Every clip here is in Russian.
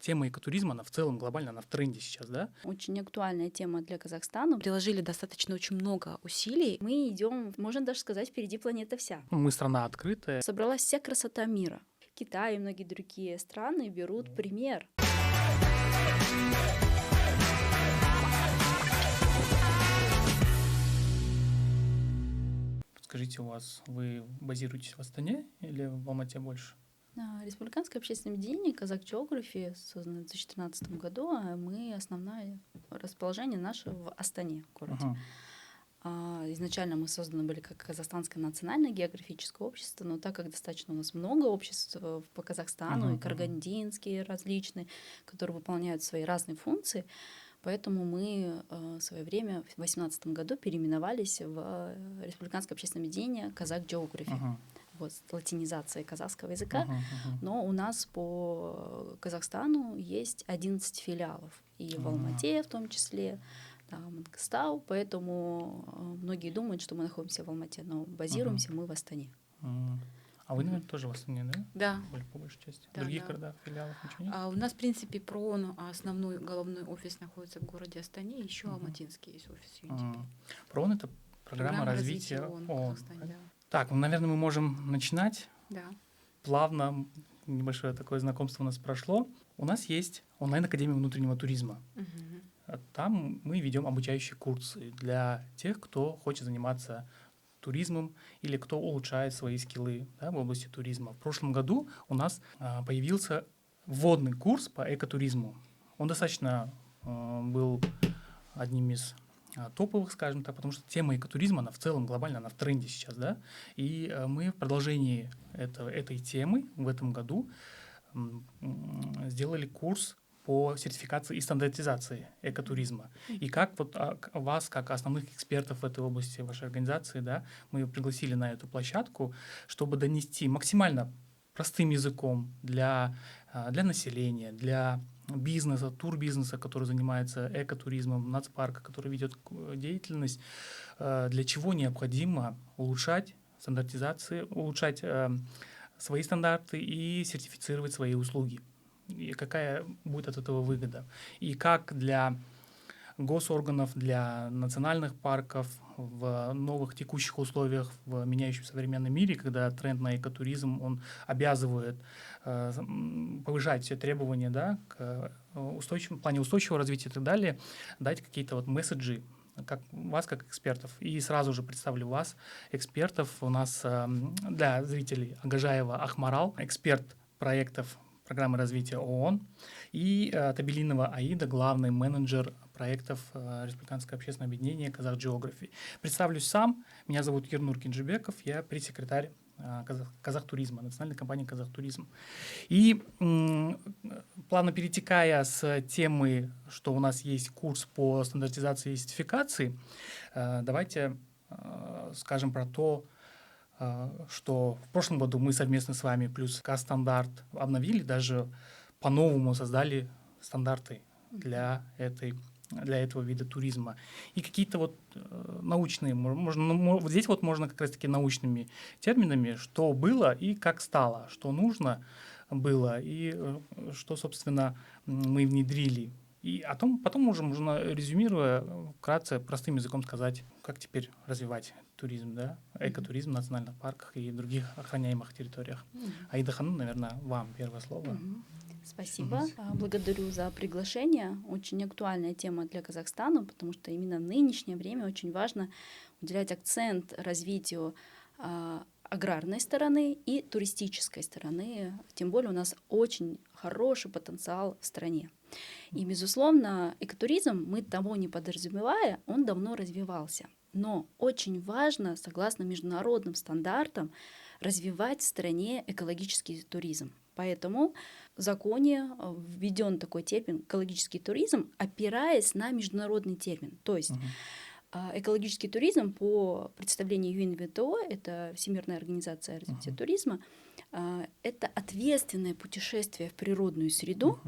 тема экотуризма, она в целом глобально, она в тренде сейчас, да? Очень актуальная тема для Казахстана. Приложили достаточно очень много усилий. Мы идем, можно даже сказать, впереди планеты вся. Мы страна открытая. Собралась вся красота мира. Китай и многие другие страны берут пример. Скажите, вы базируетесь в Астане или в Алмате больше? Республиканское общественное объединение «Казах Geography» создано в 2014 году, а мы основное расположение наше в Астане, городе. Изначально мы созданы были как Казахстанское национальное географическое общество, но так как достаточно у нас много обществ по Казахстану, и карагандинские различные, которые выполняют свои разные функции, поэтому мы в свое время в 2018 году переименовались в Республиканское общественное объединение «Казах Geography». Вот, с латинизацией казахского языка. Но у нас по Казахстану есть 11 филиалов. И в Алмате в том числе, да, Мангыстау. Поэтому многие думают, что мы находимся в Алмате, но базируемся мы в Астане. А вы, наверное, тоже в Астане, да? Да. По большей части. Да, В других да. городах, филиалах ничего нет? У нас, в принципе, ПРООН, основной головной офис находится в городе Астане, еще алматинский есть офис UNDP. ПРООН — это программа развития ООН. Да. Так, наверное, мы можем начинать. Да. Плавно, небольшое такое знакомство у нас прошло. У нас есть онлайн-академия внутреннего туризма. Там мы ведем обучающие курсы для тех, кто хочет заниматься туризмом или кто улучшает свои скиллы, да, в области туризма. В прошлом году у нас появился вводный курс по экотуризму. Он достаточно был одним из топовых, скажем так, потому что тема экотуризма, она в целом глобально, она в тренде сейчас, да, и мы в продолжении этой темы в этом году сделали курс по сертификации и стандартизации экотуризма. И как вас, как основных экспертов в этой области вашей организации, да, мы пригласили на эту площадку, чтобы донести максимально простым языком для населения, для бизнеса, турбизнеса, который занимается экотуризмом, нацпарка, который ведет деятельность, для чего необходимо улучшать стандартизации, улучшать свои стандарты и сертифицировать свои услуги. И какая будет от этого выгода. И как для госорганов, для национальных парков в новых текущих условиях в меняющемся современном мире, когда тренд на экотуризм, он обязывает повышать все требования, да, в плане устойчивого развития и так далее, дать какие-то месседжи, как вас, как экспертов. И сразу же представлю вас, экспертов. У нас для зрителей Агажаева Ахмарал, эксперт проектов программы развития ООН, и Табелинова Аида, главный менеджер проектов Республиканского общественного объединения «Казах Geography». Представлюсь сам. Меня зовут Ернур Кинжибеков, я пресс-секретарь Казахтуризма, национальной компании Казахтуризм. И плавно перетекая с темы, что у нас есть курс по стандартизации и сертификации, давайте скажем про то, что в прошлом году мы совместно с вами плюс Казстандарт обновили, даже по-новому создали стандарты для этого вида туризма. И какие-то научные, вот здесь можно как раз-таки научными терминами, что было и как стало, что нужно было и что, собственно, мы внедрили. И потом уже можно, резюмируя, вкратце, простым языком сказать, как теперь развивать туризм, да, экотуризм в национальных парках и других охраняемых территориях. Аида Ханум, наверное, вам первое слово. Спасибо. Благодарю за приглашение. Очень актуальная тема для Казахстана, потому что именно в нынешнее время очень важно уделять акцент развитию аграрной стороны и туристической стороны. Тем более у нас очень хороший потенциал в стране. И, безусловно, экотуризм, мы того не подразумевая, он давно развивался. Но очень важно, согласно международным стандартам, развивать в стране экологический туризм. Поэтому в законе введен такой термин «экологический туризм», опираясь на международный термин. То есть экологический туризм по представлению ЮНВТО, это Всемирная организация развития туризма, это ответственное путешествие в природную среду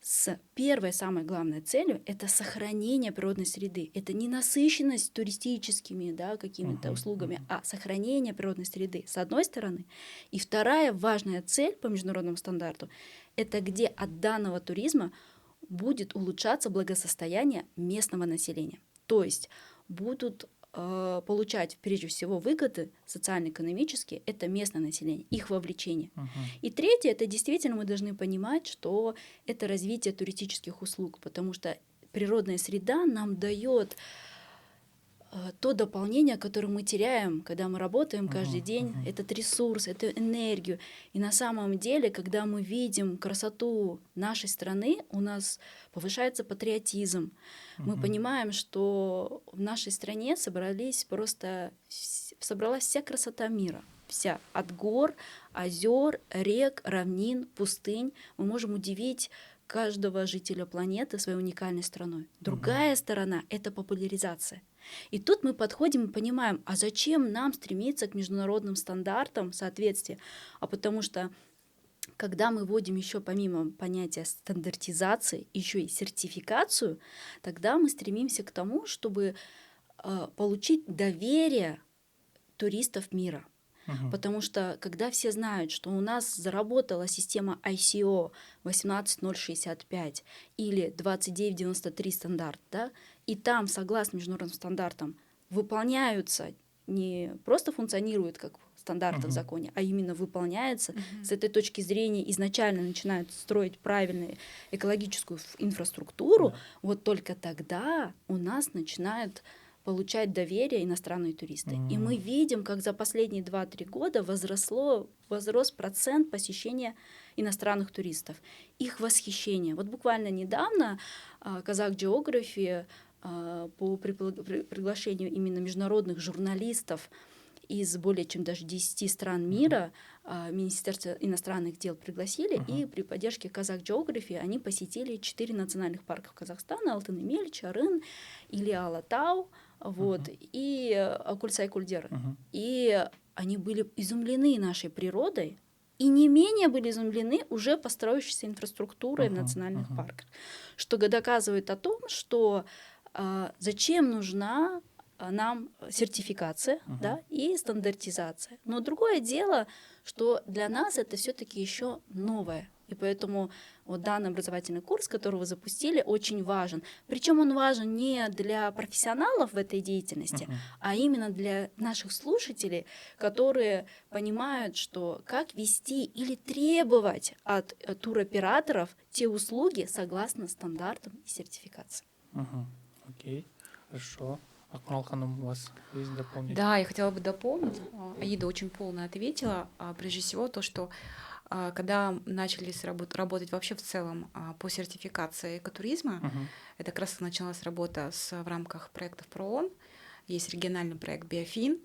с первой самой главной целью — это сохранение природной среды. Это не насыщенность туристическими, да, какими-то услугами, а сохранение природной среды, с одной стороны. И вторая важная цель по международному стандарту — это где от данного туризма будет улучшаться благосостояние местного населения. То есть будут получать прежде всего выгоды социально-экономические, это местное население, их вовлечение. И третье, это действительно мы должны понимать, что это развитие туристических услуг, потому что природная среда нам дает то дополнение, которое мы теряем, когда мы работаем каждый день, этот ресурс, эту энергию. И на самом деле, когда мы видим красоту нашей страны, у нас повышается патриотизм. Мы понимаем, что в нашей стране собралась вся красота мира. Вся. От гор, озер, рек, равнин, пустынь. Мы можем удивить каждого жителя планеты своей уникальной страной. Другая сторона — это популяризация. И тут мы подходим и понимаем, а зачем нам стремиться к международным стандартам соответствия? А потому что когда мы вводим еще помимо понятия стандартизации еще и сертификацию, тогда мы стремимся к тому, чтобы получить доверие туристов мира. Потому что когда все знают, что у нас заработала система ICO 18065 или 2993 стандарт, да, и там, согласно международным стандартам, выполняются, не просто функционируют как стандарты в законе, а именно выполняются, с этой точки зрения изначально начинают строить правильную экологическую инфраструктуру, вот только тогда у нас начинают получать доверие иностранные туристы. И мы видим, как за последние 2-3 года возрос процент посещения иностранных туристов, их восхищение. Вот буквально недавно Kazakh Geography по приглашению именно международных журналистов из более чем даже 10 стран мира Министерство иностранных дел пригласили, и при поддержке Kazakh Geography они посетили 4 национальных парка Казахстана: Алтын-Эмель, Чарын, Илья-Алатау, вот, и Акульсай-Кульдер. И они были изумлены нашей природой, и не менее были изумлены уже построившейся инфраструктурой в национальных парках, что доказывает о том, что зачем нужна нам сертификация, да, и стандартизация. Но другое дело, что для нас это все-таки еще новое. И поэтому вот данный образовательный курс, который вы запустили, очень важен. Причем он важен не для профессионалов в этой деятельности, а именно для наших слушателей, которые понимают, что как вести или требовать от туроператоров те услуги согласно стандартам и сертификации. Окей, хорошо. Акмарал ханым, у вас есть дополнить? Да, я хотела бы дополнить. Аида очень полно ответила. Прежде всего, то, что когда начали работать вообще в целом по сертификации экотуризма, это как раз началась работа в рамках проектов ПРООН, есть региональный проект «Биофин»,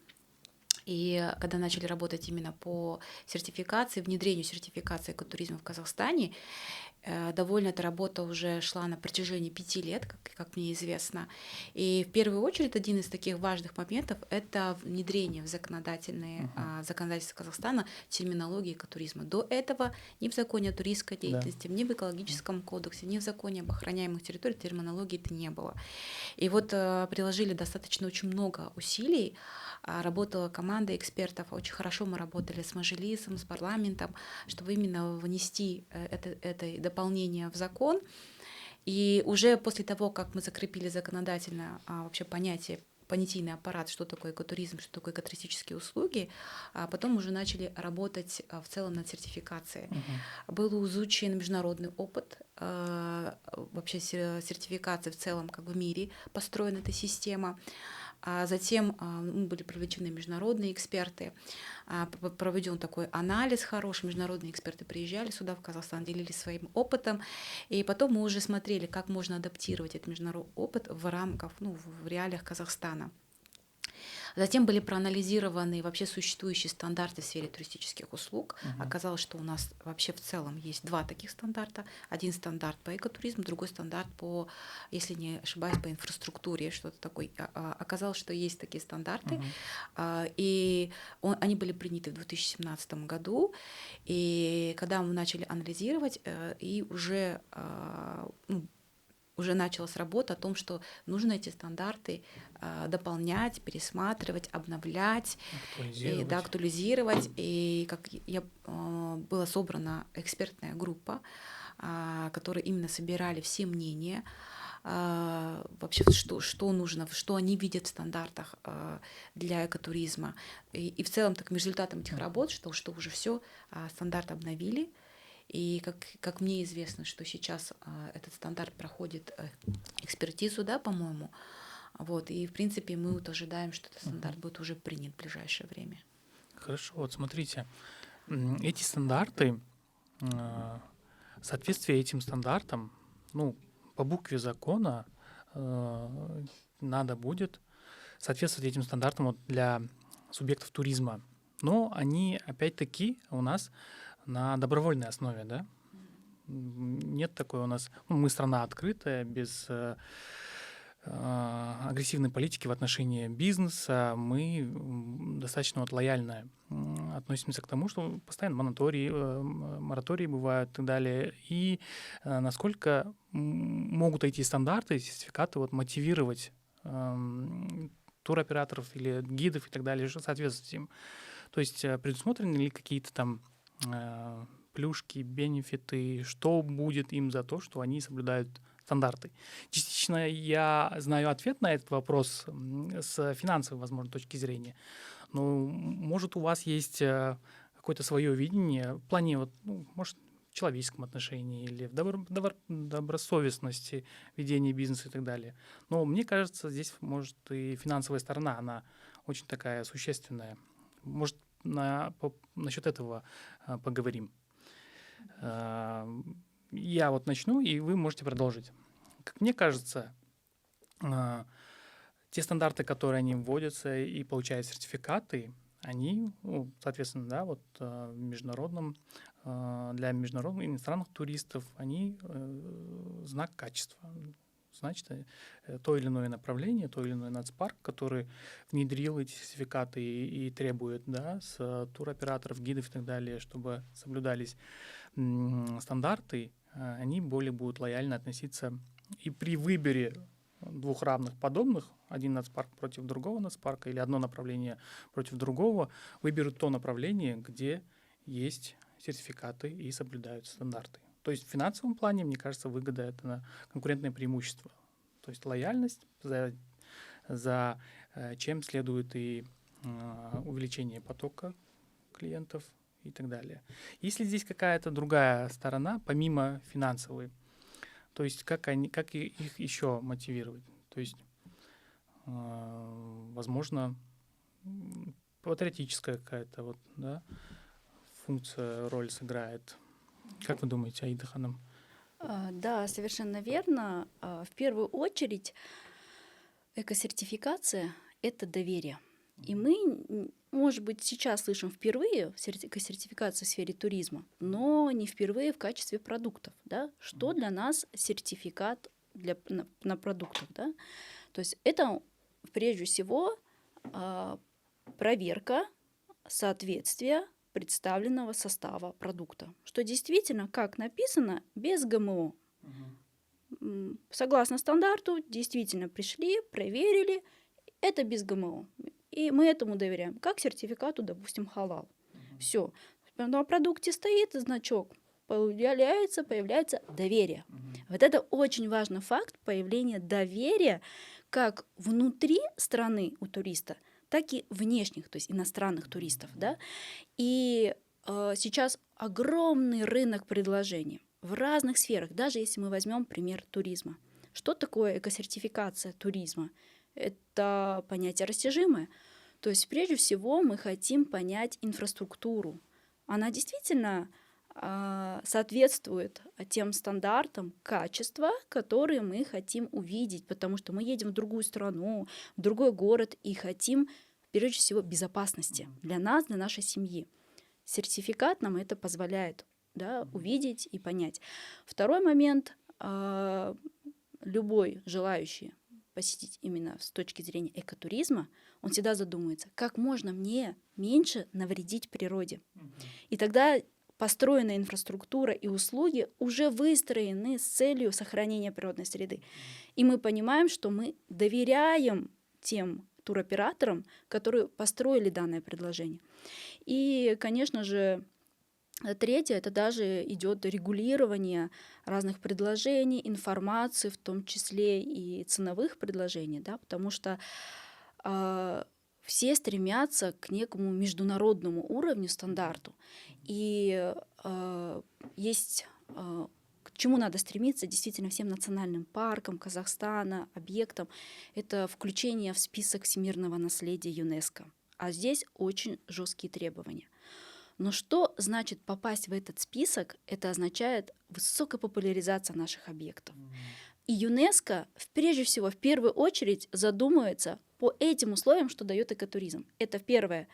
и когда начали работать именно по сертификации, внедрению сертификации экотуризма в Казахстане, довольно эта работа уже шла на протяжении 5 лет, как мне известно. И в первую очередь один из таких важных моментов — это внедрение в законодательство Казахстана терминологии экотуризма. До этого ни в законе о туристской деятельности, ни в экологическом кодексе, ни в законе об охраняемых территориях терминологии это не было. И вот приложили достаточно очень много усилий, работала команда экспертов, очень хорошо мы работали с Мажилисом, с парламентом, чтобы именно внести это дополнение в закон. И уже после того, как мы закрепили законодательно вообще понятийный аппарат, что такое экотуризм, что такое экотуристические услуги, потом уже начали работать в целом над сертификацией. Был изучен международный опыт вообще сертификации в целом, как в мире построена эта система. Затем были привлечены международные эксперты, проведен такой анализ хороший, международные эксперты приезжали сюда, в Казахстан, делились своим опытом, и потом мы уже смотрели, как можно адаптировать этот международный опыт в рамках, в реалиях Казахстана. Затем были проанализированы вообще существующие стандарты в сфере туристических услуг. Оказалось, что у нас вообще в целом есть два таких стандарта. Один стандарт по экотуризму, другой стандарт по, если не ошибаюсь, по инфраструктуре, что-то такое. Оказалось, что есть такие стандарты, и они были приняты в 2017 году. И когда мы начали анализировать, и уже началась работа о том, что нужно эти стандарты дополнять, пересматривать, обновлять, актуализировать. И как была собрана экспертная группа, которая именно собирали все мнения, вообще что нужно, что они видят в стандартах для экотуризма. И в целом так результатом этих работ, что уже все стандарт обновили. И как мне известно, что сейчас этот стандарт проходит экспертизу, да, по-моему. Вот, и, в принципе, мы вот ожидаем, что этот стандарт будет уже принят в ближайшее время. Хорошо, вот смотрите, эти стандарты, соответствие этим стандартам, по букве закона надо будет соответствовать этим стандартам вот для субъектов туризма. Но они, опять-таки, у нас на добровольной основе, да? Нет такой у нас... мы страна открытая, без агрессивной политики в отношении бизнеса. Мы достаточно лояльно относимся к тому, что постоянно моратории бывают и так далее. И насколько могут эти стандарты, сертификаты мотивировать туроператоров или гидов и так далее, соответствовать им. То есть предусмотрены ли какие-то там плюшки, бенефиты, что будет им за то, что они соблюдают стандарты. Частично я знаю ответ на этот вопрос с финансовой, возможно, точки зрения, но, может, у вас есть какое-то свое видение в плане, может, в человеческом отношении или в добросовестности ведения бизнеса и так далее. Но мне кажется, здесь, может, и финансовая сторона, она очень такая существенная. Может, насчет этого поговорим. Я начну, и вы можете продолжить. Как мне кажется, те стандарты, которые они вводятся и получают сертификаты, они, соответственно, да, для международных иностранных туристов, они знак качества. Значит, то или иное направление, то или иной нацпарк, который внедрил эти сертификаты и требует, да, с туроператоров, гидов и так далее, чтобы соблюдались стандарты, они более будут лояльно относиться. И при выборе двух равных подобных, один нацпарк против другого нацпарка или одно направление против другого, выберут то направление, где есть сертификаты и соблюдаются стандарты. То есть в финансовом плане, мне кажется, выгода — это конкурентное преимущество. То есть лояльность, за чем следует и увеличение потока клиентов и так далее. Если здесь какая-то другая сторона, помимо финансовой, то есть как их еще мотивировать? То есть, возможно, патриотическая какая-то функция, роль сыграет. Как вы думаете, Аида Ханум? Да, совершенно верно. В первую очередь экосертификация — это доверие. И мы, может быть, сейчас слышим впервые экосертификацию в сфере туризма, но не впервые в качестве продуктов. Да? Что для нас сертификат на продуктах? Да? То есть это прежде всего проверка соответствия представленного состава продукта, что действительно, как написано, без ГМО. Согласно стандарту, действительно пришли, проверили, это без ГМО. И мы этому доверяем, как сертификату, допустим, халал. Все. На продукте стоит значок, появляется доверие. Вот это очень важный факт появления доверия как внутри страны у туриста, так и внешних, то есть иностранных туристов. Да? И сейчас огромный рынок предложений в разных сферах, даже если мы возьмем пример туризма. Что такое экосертификация туризма? Это понятие растяжимое. То есть прежде всего мы хотим понять инфраструктуру. Она действительно соответствует тем стандартам качества, которые мы хотим увидеть, потому что мы едем в другую страну, в другой город и хотим прежде всего, безопасности для нас, для нашей семьи. Сертификат нам это позволяет, да, увидеть и понять. Второй момент. Любой желающий посетить именно с точки зрения экотуризма, он всегда задумывается, как можно мне меньше навредить природе. И тогда построенная инфраструктура и услуги уже выстроены с целью сохранения природной среды. И мы понимаем, что мы доверяем тем туроператорам, которые построили данное предложение. И, конечно же, третье, это даже идет регулирование разных предложений, информации, в том числе и ценовых предложений, да, потому что все стремятся к некому международному уровню, стандарту. И есть к чему надо стремиться действительно всем национальным паркам Казахстана, объектам. Это включение в список всемирного наследия ЮНЕСКО. А здесь очень жесткие требования. Но что значит попасть в этот список? Это означает высокая популяризация наших объектов. И ЮНЕСКО, прежде всего, в первую очередь задумывается по этим условиям, что дает экотуризм. Это первое,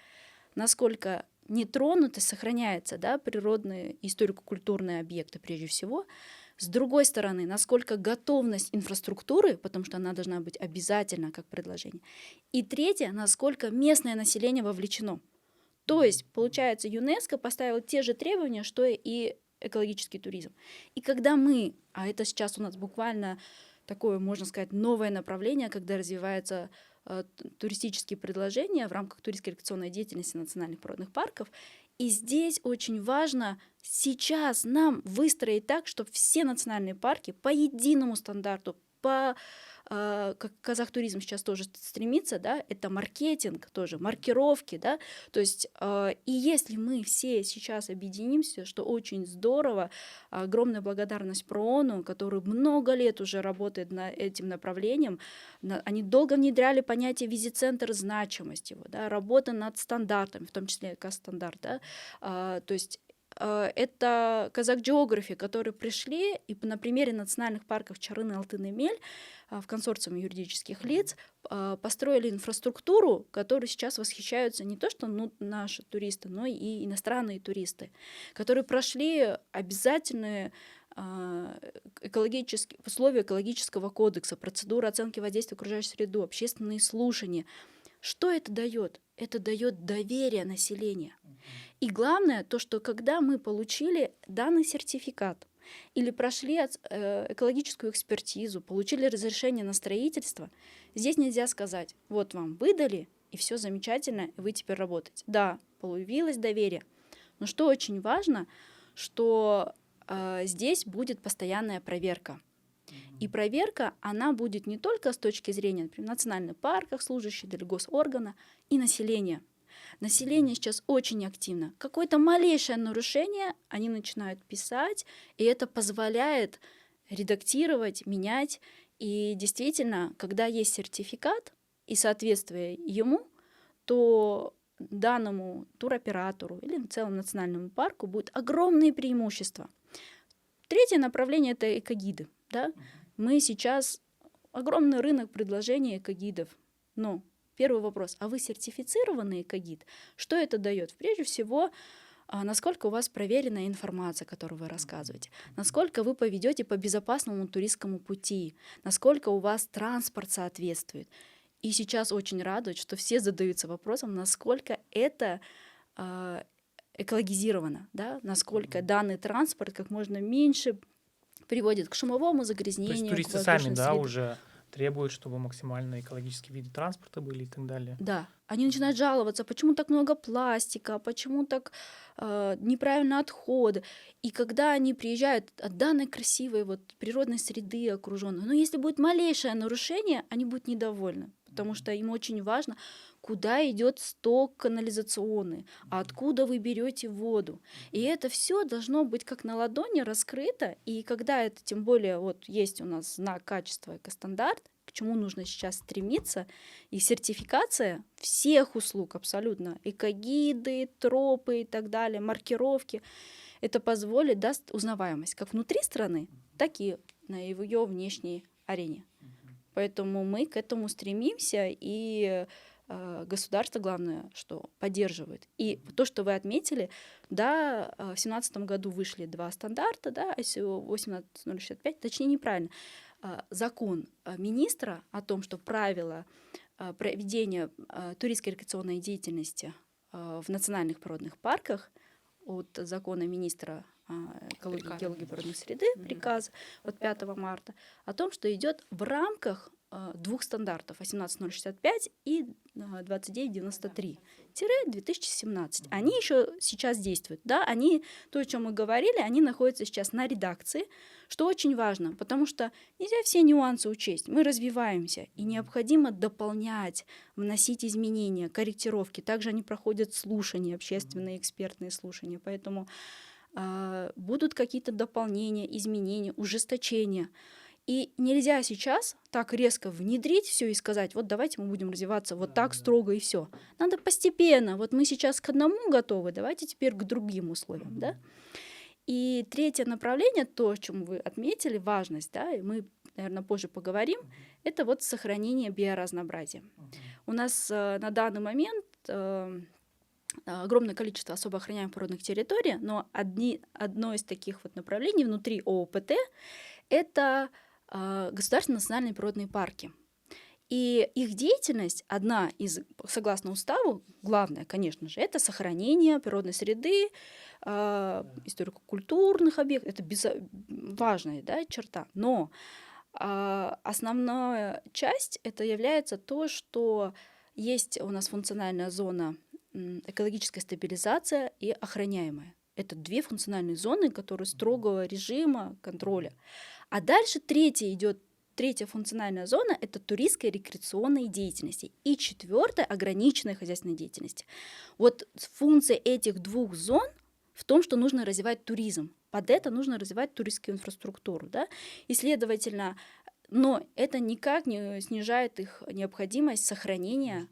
насколько нетронуто сохраняются, да, природные историко-культурные объекты прежде всего. С другой стороны, насколько готовность инфраструктуры, потому что она должна быть обязательно как предложение. И третье, насколько местное население вовлечено. То есть, получается, ЮНЕСКО поставил те же требования, что и экологический туризм. И когда мы, а это сейчас у нас буквально такое, можно сказать, новое направление, когда развиваются туристические предложения в рамках туристско-рекреационной деятельности национальных природных парков, и здесь очень важно сейчас нам выстроить так, чтобы все национальные парки по единому стандарту, как Казахтуризм сейчас тоже стремится, да, это маркетинг тоже, маркировки, да, то есть и если мы все сейчас объединимся, что очень здорово, огромная благодарность ПРООНу, который много лет уже работает над этим направлением, они долго внедряли понятие визит-центр, значимость его, да, работа над стандартами, в том числе экостандарт, да, то есть это Kazakh Geography, которые пришли и на примере национальных парков Чарын, Алтын и Мель в консорциуме юридических лиц построили инфраструктуру, которой сейчас восхищаются не то что наши туристы, но и иностранные туристы, которые прошли обязательные условия экологического кодекса, процедуры оценки воздействия на окружающую среду, общественные слушания. Что это дает? Это дает доверие населения. И главное, то, что когда мы получили данный сертификат или прошли экологическую экспертизу, получили разрешение на строительство, здесь нельзя сказать, вот вам выдали, и все замечательно, и вы теперь работаете. Да, появилось доверие. Но что очень важно, что здесь будет постоянная проверка. И проверка, она будет не только с точки зрения, например, национальных парков, служащих или госоргана, и населения. Население сейчас очень активно. Какое-то малейшее нарушение они начинают писать, и это позволяет редактировать, менять. И действительно, когда есть сертификат и соответствие ему, то данному туроператору или в целом национальному парку будет огромные преимущества. Третье направление — это экогиды. Да? Мы сейчас огромный рынок предложений экогидов. Но первый вопрос: а вы сертифицированный экогид? Что это дает? Прежде всего, насколько у вас проверенная информация, которую вы рассказываете, насколько вы поведете по безопасному туристскому пути, насколько у вас транспорт соответствует. И сейчас очень радует, что все задаются вопросом, насколько это экологизировано, да? Насколько данный транспорт как можно меньше приводит к шумовому загрязнению. То есть туристы сами, да, уже требуют, чтобы максимально экологические виды транспорта были и так далее. Да, они начинают жаловаться, почему так много пластика, почему так неправильно отходы. И когда они приезжают от данной красивой вот природной среды окруженной, но если будет малейшее нарушение, они будут недовольны, потому что им очень важно, куда идет сток канализационный, откуда вы берете воду. И это все должно быть как на ладони раскрыто. И когда это, тем более, вот есть у нас знак качества экостандарт, к чему нужно сейчас стремиться, и сертификация всех услуг абсолютно, экогиды, тропы и так далее, маркировки, это позволит, даст узнаваемость как внутри страны, так и на ее внешней арене. Поэтому мы к этому стремимся, и государство, главное, что поддерживает. И то, что вы отметили, да, в 2017 году вышли 2 стандарта, да, ISO 18065, точнее, неправильно. Закон министра о том, что правила проведения туристской рекреационной деятельности в национальных природных парках от закона министра экологии, геологии и природной среды, приказ от 5 марта, о том, что идет в рамках 2 стандартов 18065 и 2993-2017. Они еще сейчас действуют. Да? Они, то, о чем мы говорили, они находятся сейчас на редакции, что очень важно, потому что нельзя все нюансы учесть. Мы развиваемся, и необходимо дополнять, вносить изменения, корректировки. Также они проходят слушания, общественные экспертные слушания. Поэтому будут какие-то дополнения, изменения, ужесточения. И нельзя сейчас так резко внедрить все и сказать, вот давайте мы будем развиваться вот так строго и все. Надо постепенно. Вот мы сейчас к одному готовы, давайте теперь к другим условиям, да. И третье направление, то, о чем вы отметили, важность, да, и мы, наверное, позже поговорим, это вот сохранение биоразнообразия. У нас на данный момент огромное количество особо охраняемых природных территорий, но одно из таких вот направлений внутри ООПТ — это государственные национальные природные парки. И их деятельность, одна из, согласно уставу, главная, конечно же, это сохранение природной среды, историко-культурных объектов. Это важная, да, черта. Но основная часть это является то, что есть у нас функциональная зона экологическая стабилизация и охраняемая. Это 2 функциональные зоны, которые строгого режима контроля. А дальше третья функциональная зона — это туристская рекреационная деятельность. И 4-я — ограниченная хозяйственная деятельность. Вот функция этих 2 зон в том, что нужно развивать туризм. Под это нужно развивать туристскую инфраструктуру. Да? И, следовательно, но это никак не снижает их необходимость сохранения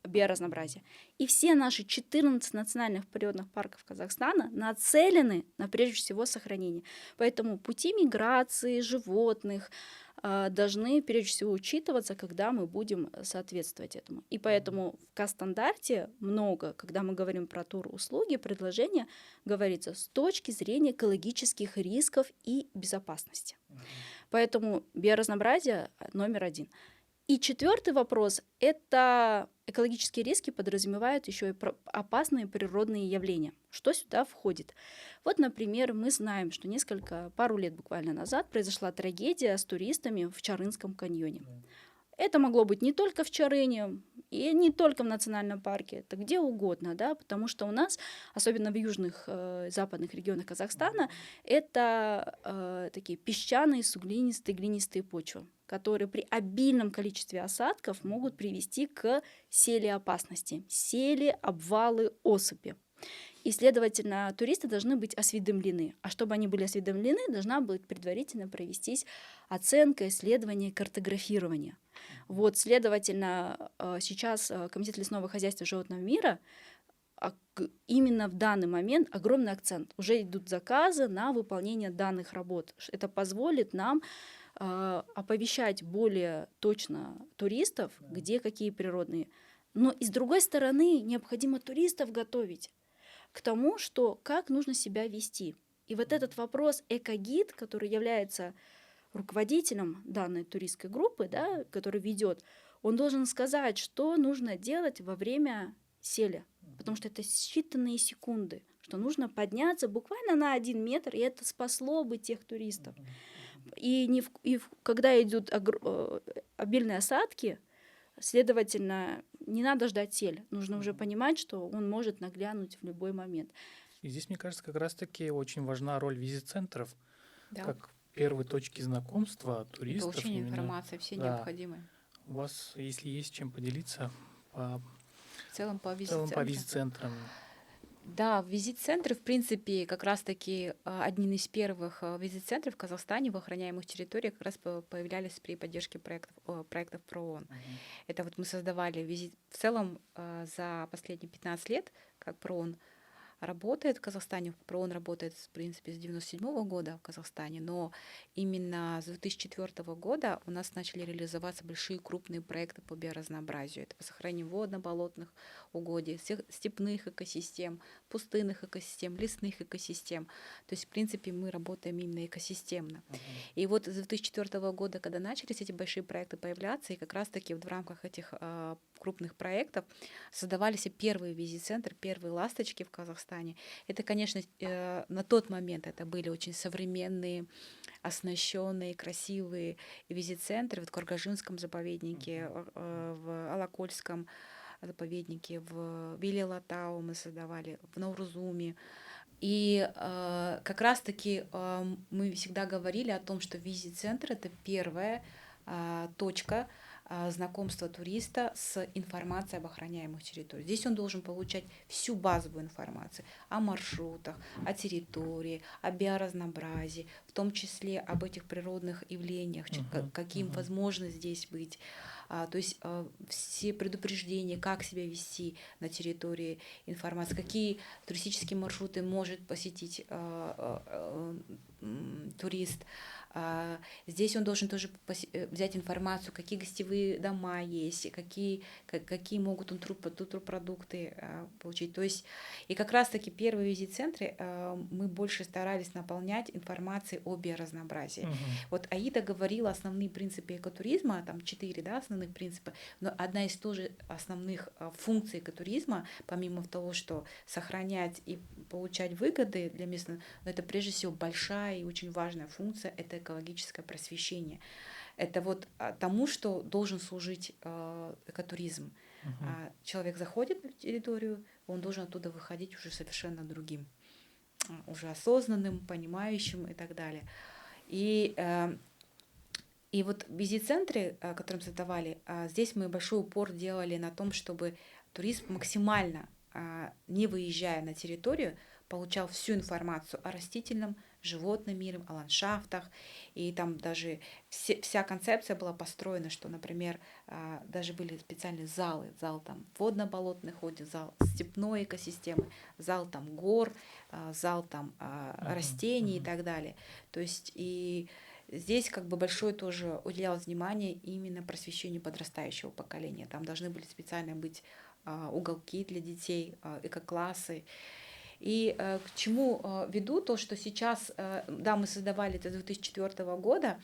биоразнообразия. И все наши 14 национальных природных парков Казахстана нацелены на, прежде всего, сохранение. Поэтому пути миграции животных должны, прежде всего, учитываться, когда мы будем соответствовать этому. И поэтому в КАС-стандарте много, когда мы говорим про тур-услуги, предложения, говорится с точки зрения экологических рисков и безопасности. Поэтому биоразнообразие номер 1. И 4-й вопрос — это экологические риски подразумевают еще и опасные природные явления. Что сюда входит? Вот, например, мы знаем, что пару лет буквально назад произошла трагедия с туристами в Чарынском каньоне. Это могло быть не только в Чарыне, и не только в национальном парке, это где угодно, да, потому что у нас, особенно в южных западных регионах Казахстана, это такие песчаные, суглинистые, глинистые почвы, которые при обильном количестве осадков могут привести к селеопасности, обвалы, осыпи. И, следовательно, туристы должны быть осведомлены. А чтобы они были осведомлены, должна быть предварительно провестись оценка, исследование, картографирование. Вот, следовательно, сейчас Комитет лесного хозяйства и животного мира именно в данный момент огромный акцент. Уже идут заказы на выполнение данных работ. Это позволит нам оповещать более точно туристов, где какие природные. Но и с другой стороны, необходимо туристов готовить к тому, что как нужно себя вести. И вот этот вопрос экогид, который является руководителем данной туристской группы, да, который ведет, он должен сказать, что нужно делать во время селя, потому что это считанные секунды, что нужно подняться буквально на 1 метр, и это спасло бы тех туристов. И когда идут обильные осадки, следовательно, не надо ждать сель. Нужно уже понимать, что он может наглянуть в любой момент. И здесь, мне кажется, как раз-таки очень важна роль визит-центров, Да. как первой точки знакомства туристов. Получение именно. информации, все Да. необходимые. У вас, если есть чем поделиться В целом по по визит-центрам. Да, визит-центры, в принципе, как раз-таки один из первых визит-центров в Казахстане в охраняемых территориях как раз появлялись при поддержке проектов ПРООН. Это вот мы создавали визит в целом за последние 15 лет, как ПРООН работает в Казахстане. ПРООН работает, в принципе, с 1997 года в Казахстане, но именно с 2004 года у нас начали реализоваться большие крупные проекты по биоразнообразию. Это по сохранению водно-болотных угодий, всех степных экосистем, пустынных экосистем, лесных экосистем. То есть, в принципе, мы работаем именно экосистемно. И вот с 2004 года, когда начались эти большие проекты появляться, и как раз-таки вот в рамках этих крупных проектов создавались и первые визит-центры, первые ласточки в Казахстане. Это, конечно, на тот момент это были очень современные, оснащенные, красивые визит-центры. Вот в Каргажинском заповеднике, в Алакольском заповеднике, в Виле-Латау мы создавали, в Наурузуме. И как раз-таки мы всегда говорили о том, что визит-центр — это первая точка знакомства туриста с информацией об охраняемых территориях. Здесь он должен получать всю базовую информацию о маршрутах, о территории, о биоразнообразии, в том числе об этих природных явлениях, каким возможно здесь быть. То есть все предупреждения, как себя вести на территории, информации, какие туристические маршруты может посетить турист. Здесь он должен тоже взять информацию, какие гостевые дома есть, какие могут он турпродукты получить. То есть, и как раз-таки первые визит-центры мы больше старались наполнять информацией о биоразнообразии. Вот Аида говорила основные принципы экотуризма, там 4, да, основных принципа, но одна из тоже основных функций экотуризма, помимо того, что сохранять и получать выгоды для местных, это прежде всего большая и очень важная функция — это экологическое просвещение. Это вот тому, что должен служить экотуризм. Человек заходит на территорию, он должен оттуда выходить уже совершенно другим, уже осознанным, понимающим и так далее. И вот визит-центры, которые мы создавали, здесь мы большой упор делали на том, чтобы турист максимально, не выезжая на территорию, получал всю информацию о растительном, животном мире, о ландшафтах. И там даже вся концепция была построена, что, например, даже были специальные залы. Зал там водно-болотный ходит, зал степной экосистемы, зал там гор, зал там растений и так далее. То есть и здесь как бы большое тоже уделялось внимание именно просвещению подрастающего поколения. Там должны были специально быть уголки для детей, эко-классы. И к чему веду то, что сейчас, да, мы создавали это с 2004 года,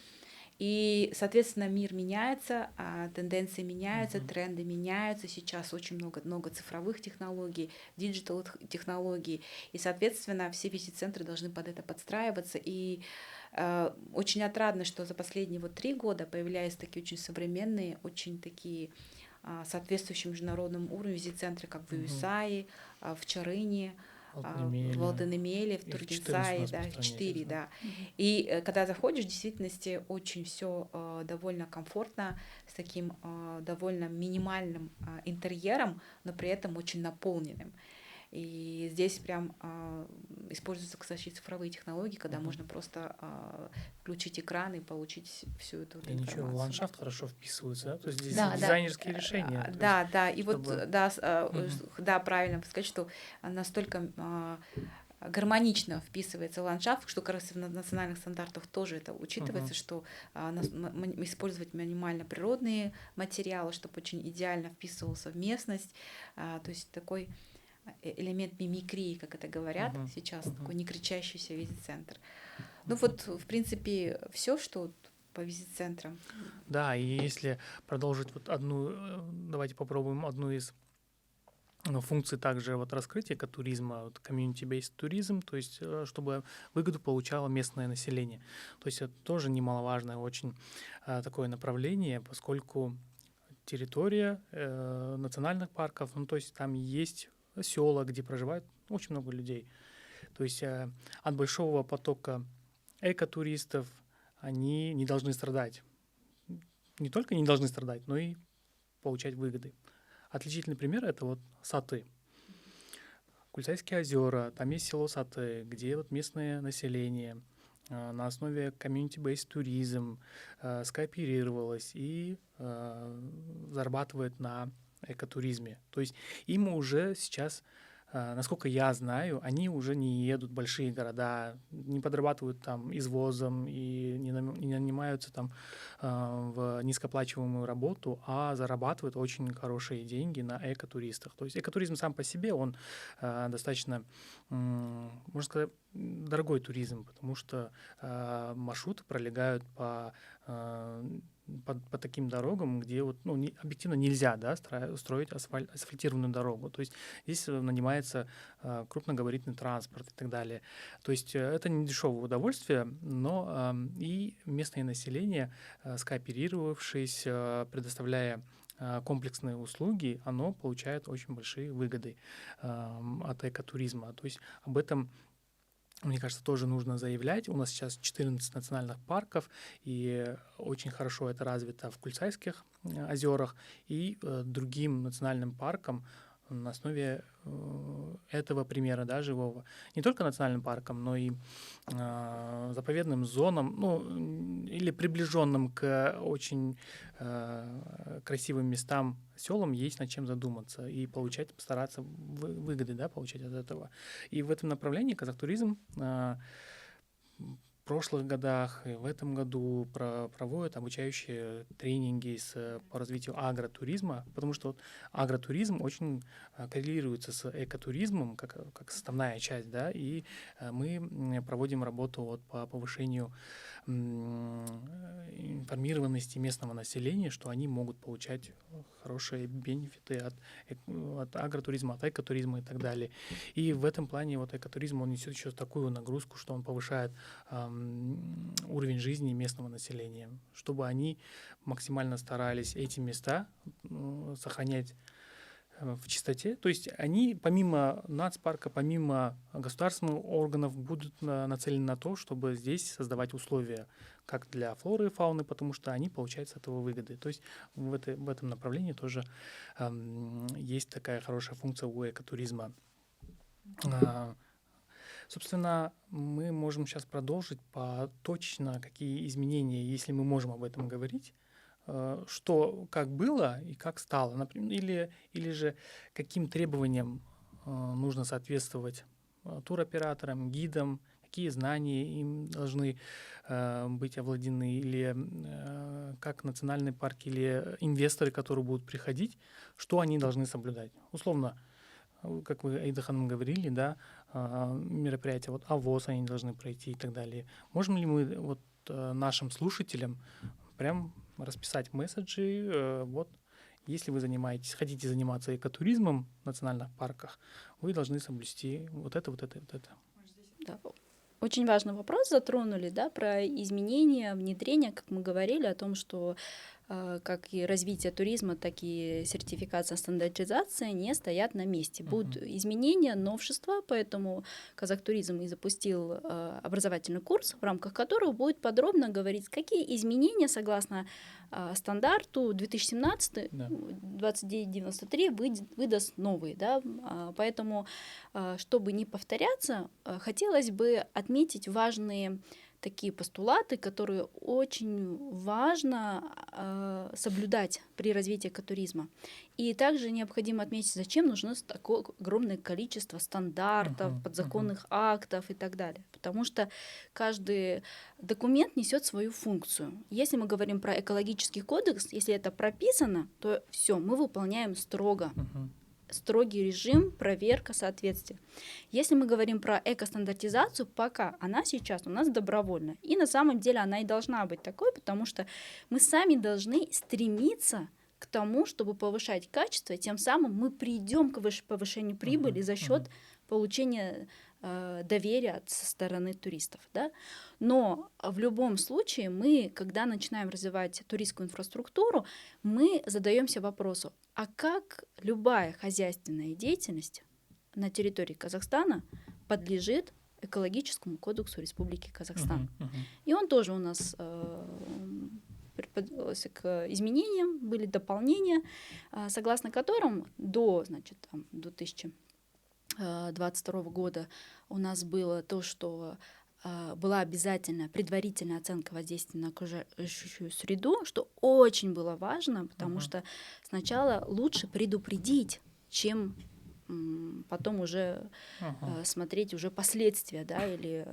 и, соответственно, мир меняется, тенденции меняются, тренды меняются. Сейчас очень много цифровых технологий, диджитал-технологий. И, соответственно, все визит-центры должны под это подстраиваться. И очень отрадно, что за последние 3 года появляются такие очень современные, очень такие соответствующие международному уровню визит-центры, как в Юсае, в Чарыне, в Алтенемеле, в Тургенцае, да, в 4, да. И когда заходишь, в действительности очень все довольно комфортно, с таким довольно минимальным интерьером, но при этом очень наполненным. И здесь прям используются, кстати, цифровые технологии, когда можно просто включить экран и получить всю эту информацию. Ничего, в ландшафт хорошо вписываются, да? То есть здесь дизайнерские решения. Да, и чтобы... вот, да, правильно сказать, что настолько гармонично вписывается в ландшафт, что как раз в национальных стандартах тоже это учитывается, что использовать минимально природные материалы, чтобы очень идеально вписывался в местность, то есть такой элемент мимикрии, как это говорят сейчас, такой не кричащийся визит-центр. Ну вот, в принципе, все, что по визит-центрам. Да, и если продолжить вот давайте попробуем одну из функций также вот раскрытия экотуризма, вот community-based туризм, то есть чтобы выгоду получало местное население. То есть это тоже немаловажное очень такое направление, поскольку территория национальных парков, то есть там есть села, где проживает очень много людей. То есть от большого потока экотуристов они не должны страдать. Не только не должны страдать, но и получать выгоды. Отличительный пример — это вот Саты. Кульсайские озера, там есть село Саты, где вот местное население на основе community-based туризм скооперировалось и зарабатывает на экотуризме. То есть им уже сейчас насколько я знаю, они уже не едут в большие города, не подрабатывают там извозом и не нанимаются там в низкооплачиваемую работу, а зарабатывают очень хорошие деньги на экотуристах. То есть экотуризм сам по себе, он достаточно, можно сказать, дорогой туризм, потому что маршруты пролегают по таким дорогам, где вот, ну, объективно нельзя, да, строить асфальтированную дорогу. То есть здесь нанимается крупногабаритный транспорт и так далее. То есть это не дешевое удовольствие, но и местное население, скооперировавшись, предоставляя комплексные услуги, оно получает очень большие выгоды от экотуризма. То есть об этом, мне кажется, тоже нужно заявлять. У нас сейчас 14 национальных парков, и очень хорошо это развито в Кульцайских озерах и другим национальным паркам на основе этого примера, да, живого. Не только национальным паркам, но и заповедным зонам, ну, или приближенным к очень красивым местам, селам, есть над чем задуматься и получать, постараться выгоды, да, получать от этого. И в этом направлении Казахтуризм в прошлых годах и в этом году проводят обучающие тренинги по развитию агротуризма, потому что вот агротуризм очень коррелируется с экотуризмом как составная часть, да, и мы проводим работу вот по повышению информированности местного населения, что они могут получать хорошие бенефиты от агротуризма, от экотуризма и так далее. И в этом плане вот экотуризм, он несет еще такую нагрузку, что он повышает уровень жизни местного населения, чтобы они максимально старались эти места сохранять в чистоте. То есть они помимо нацпарка, помимо государственных органов будут нацелены на то, чтобы здесь создавать условия как для флоры и фауны, потому что они получают с этого выгоды. То есть в этом направлении тоже есть такая хорошая функция у экотуризма. Собственно, мы можем сейчас продолжить точно, какие изменения, если мы можем об этом говорить, что как было и как стало, например, или же каким требованиям нужно соответствовать туроператорам, гидам, какие знания им должны быть овладены, или как национальные парки или инвесторы, которые будут приходить, что они должны соблюдать. Условно, как вы, Аида Ханым, говорили, да, мероприятия, вот АВОС они должны пройти и так далее. Можем ли мы вот нашим слушателям прям расписать месседжи, вот, если вы хотите заниматься экотуризмом в национальных парках, вы должны соблюсти вот это, вот это, вот это. Да. Очень важный вопрос затронули, да, про изменения, внедрение, как мы говорили о том, что как и развитие туризма, так и сертификация, стандартизация не стоят на месте. Будут изменения, новшества, поэтому Казахтуризм и запустил образовательный курс, в рамках которого будет подробно говорить, какие изменения согласно стандарту 2017-2993 выдаст новые. Да? Поэтому, чтобы не повторяться, хотелось бы отметить важные такие постулаты, которые очень важно соблюдать при развитии экотуризма. И также необходимо отметить, зачем нужно такое огромное количество стандартов, подзаконных актов и так далее. Потому что каждый документ несет свою функцию. Если мы говорим про экологический кодекс, если это прописано, то все, мы выполняем строго. Строгий режим, проверка соответствия. Если мы говорим про экостандартизацию, пока она сейчас у нас добровольна. И на самом деле она и должна быть такой, потому что мы сами должны стремиться к тому, чтобы повышать качество, и тем самым мы придем к повышению прибыли за счет получения доверия со стороны туристов. Да? Но в любом случае мы, когда начинаем развивать туристскую инфраструктуру, мы задаемся вопросом, а как любая хозяйственная деятельность на территории Казахстана подлежит экологическому кодексу Республики Казахстан. И он тоже у нас подвелся к изменениям, были дополнения, согласно которым до 2022 года у нас было то, что была обязательно предварительная оценка воздействия на окружающую среду, что очень было важно, потому что сначала лучше предупредить, чем потом уже смотреть уже последствия, да, или